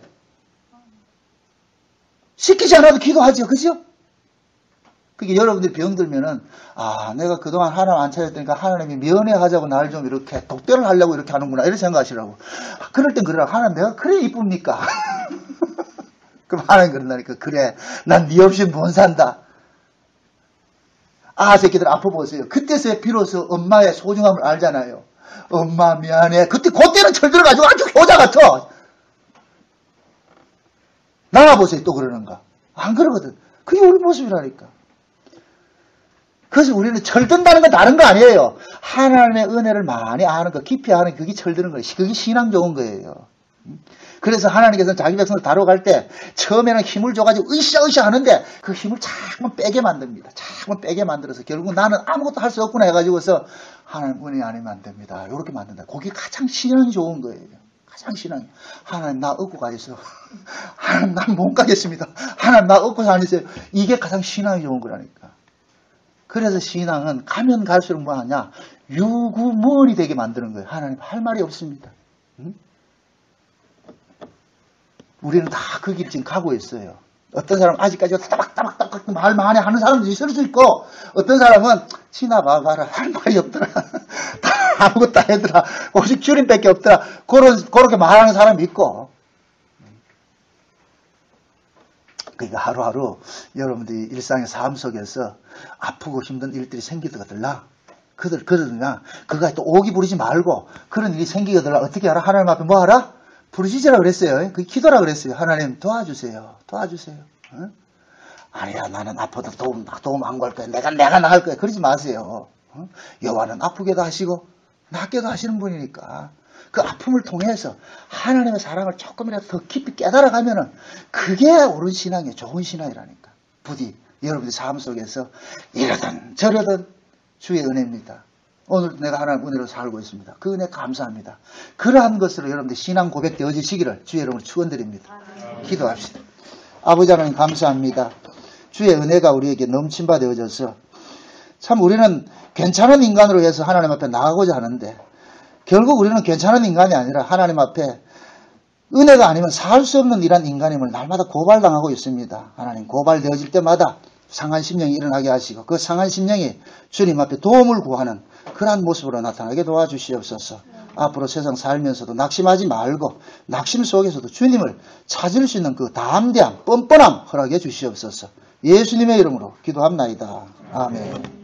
Speaker 1: 시키지 않아도 기도하죠. 그죠? 그게 여러분들이 병 들면은 내가 그동안 하나님 안 찾았다니까 하나님이 면회하자고 날 좀 이렇게 독대를 하려고 이렇게 하는구나 이런 생각하시라고. 그럴 땐 그러라. 하나님 내가 그래 이쁩니까? 그럼 하나님 그런다니까. 그래 난 네 없이 못 산다. 새끼들 아파 보세요. 그때서야 비로소 엄마의 소중함을 알잖아요. 엄마 미안해. 그때는 철들어가지고 아주 효자 같아. 나와보세요. 또 그러는가. 안 그러거든. 그게 우리 모습이라니까. 그래서 우리는 철든다는 건 다른 거 아니에요. 하나님의 은혜를 많이 아는 거, 깊이 아는 그게 철드는 거예요. 그게 신앙 좋은 거예요. 그래서 하나님께서는 자기 백성을 다뤄갈 때 처음에는 힘을 줘가지고 으쌰으쌰 하는데 그 힘을 자꾸만 빼게 만듭니다. 자꾸만 빼게 만들어서 결국 나는 아무것도 할 수 없구나 해가지고서 하나님 은혜 아니면 안 됩니다. 이렇게 만든다. 그게 가장 신앙이 좋은 거예요. 가장 신앙이. 하나님 나 얻고 가겠어. 하나님 난 못 가겠습니다. 하나님 나 얻고 사니세요. 이게 가장 신앙이 좋은 거라니까. 그래서 신앙은 가면 갈수록 뭐하냐? 유구무원이 되게 만드는 거예요. 하나님 할 말이 없습니다. 응? 우리는 다 그 길 지금 가고 있어요. 어떤 사람은 아직까지 따박따박 말 많이 하는 사람도 있을 수 있고 어떤 사람은 지나가라 할 말이 없더라. 다 아무것도 안 하더라. 오직 주님밖에 없더라. 그렇게 말하는 사람이 있고. 그러니까 하루하루 여러분들이 일상의 삶 속에서 아프고 힘든 일들이 생기거들라. 그러냐. 그가 또 오기 부리지 말고 그런 일이 생기거들라. 어떻게 하라? 하나님 앞에 뭐 하라? 부르짖으라 그랬어요. 그게 기도라 그랬어요. 하나님 도와주세요. 어? 아니야 나는 아파도 도움 안 걸 거야. 내가 나갈 거야. 그러지 마세요. 어? 여호와는 아프게도 하시고 낫게도 하시는 분이니까 그 아픔을 통해서 하나님의 사랑을 조금이라도 더 깊이 깨달아가면은 그게 옳은 신앙이에요. 좋은 신앙이라니까. 부디 여러분의 삶 속에서 이러든 저러든 주의 은혜입니다. 오늘 내가 하나님 은혜로 살고 있습니다. 그 은혜 감사합니다. 그러한 것으로 여러분들 신앙 고백 되어지시기를 주의 이름으로 축원드립니다. 기도합시다. 아버지 하나님 감사합니다. 주의 은혜가 우리에게 넘친 바 되어져서 참 우리는 괜찮은 인간으로 해서 하나님 앞에 나가고자 하는데 결국 우리는 괜찮은 인간이 아니라 하나님 앞에 은혜가 아니면 살 수 없는 이런 인간임을 날마다 고발당하고 있습니다. 하나님 고발되어질 때마다 상한 심령이 일어나게 하시고 그 상한 심령이 주님 앞에 도움을 구하는 그러한 모습으로 나타나게 도와주시옵소서. 앞으로 세상 살면서도 낙심하지 말고 낙심 속에서도 주님을 찾을 수 있는 그 담대함, 뻔뻔함 허락해 주시옵소서. 예수님의 이름으로 기도합나이다. 아멘.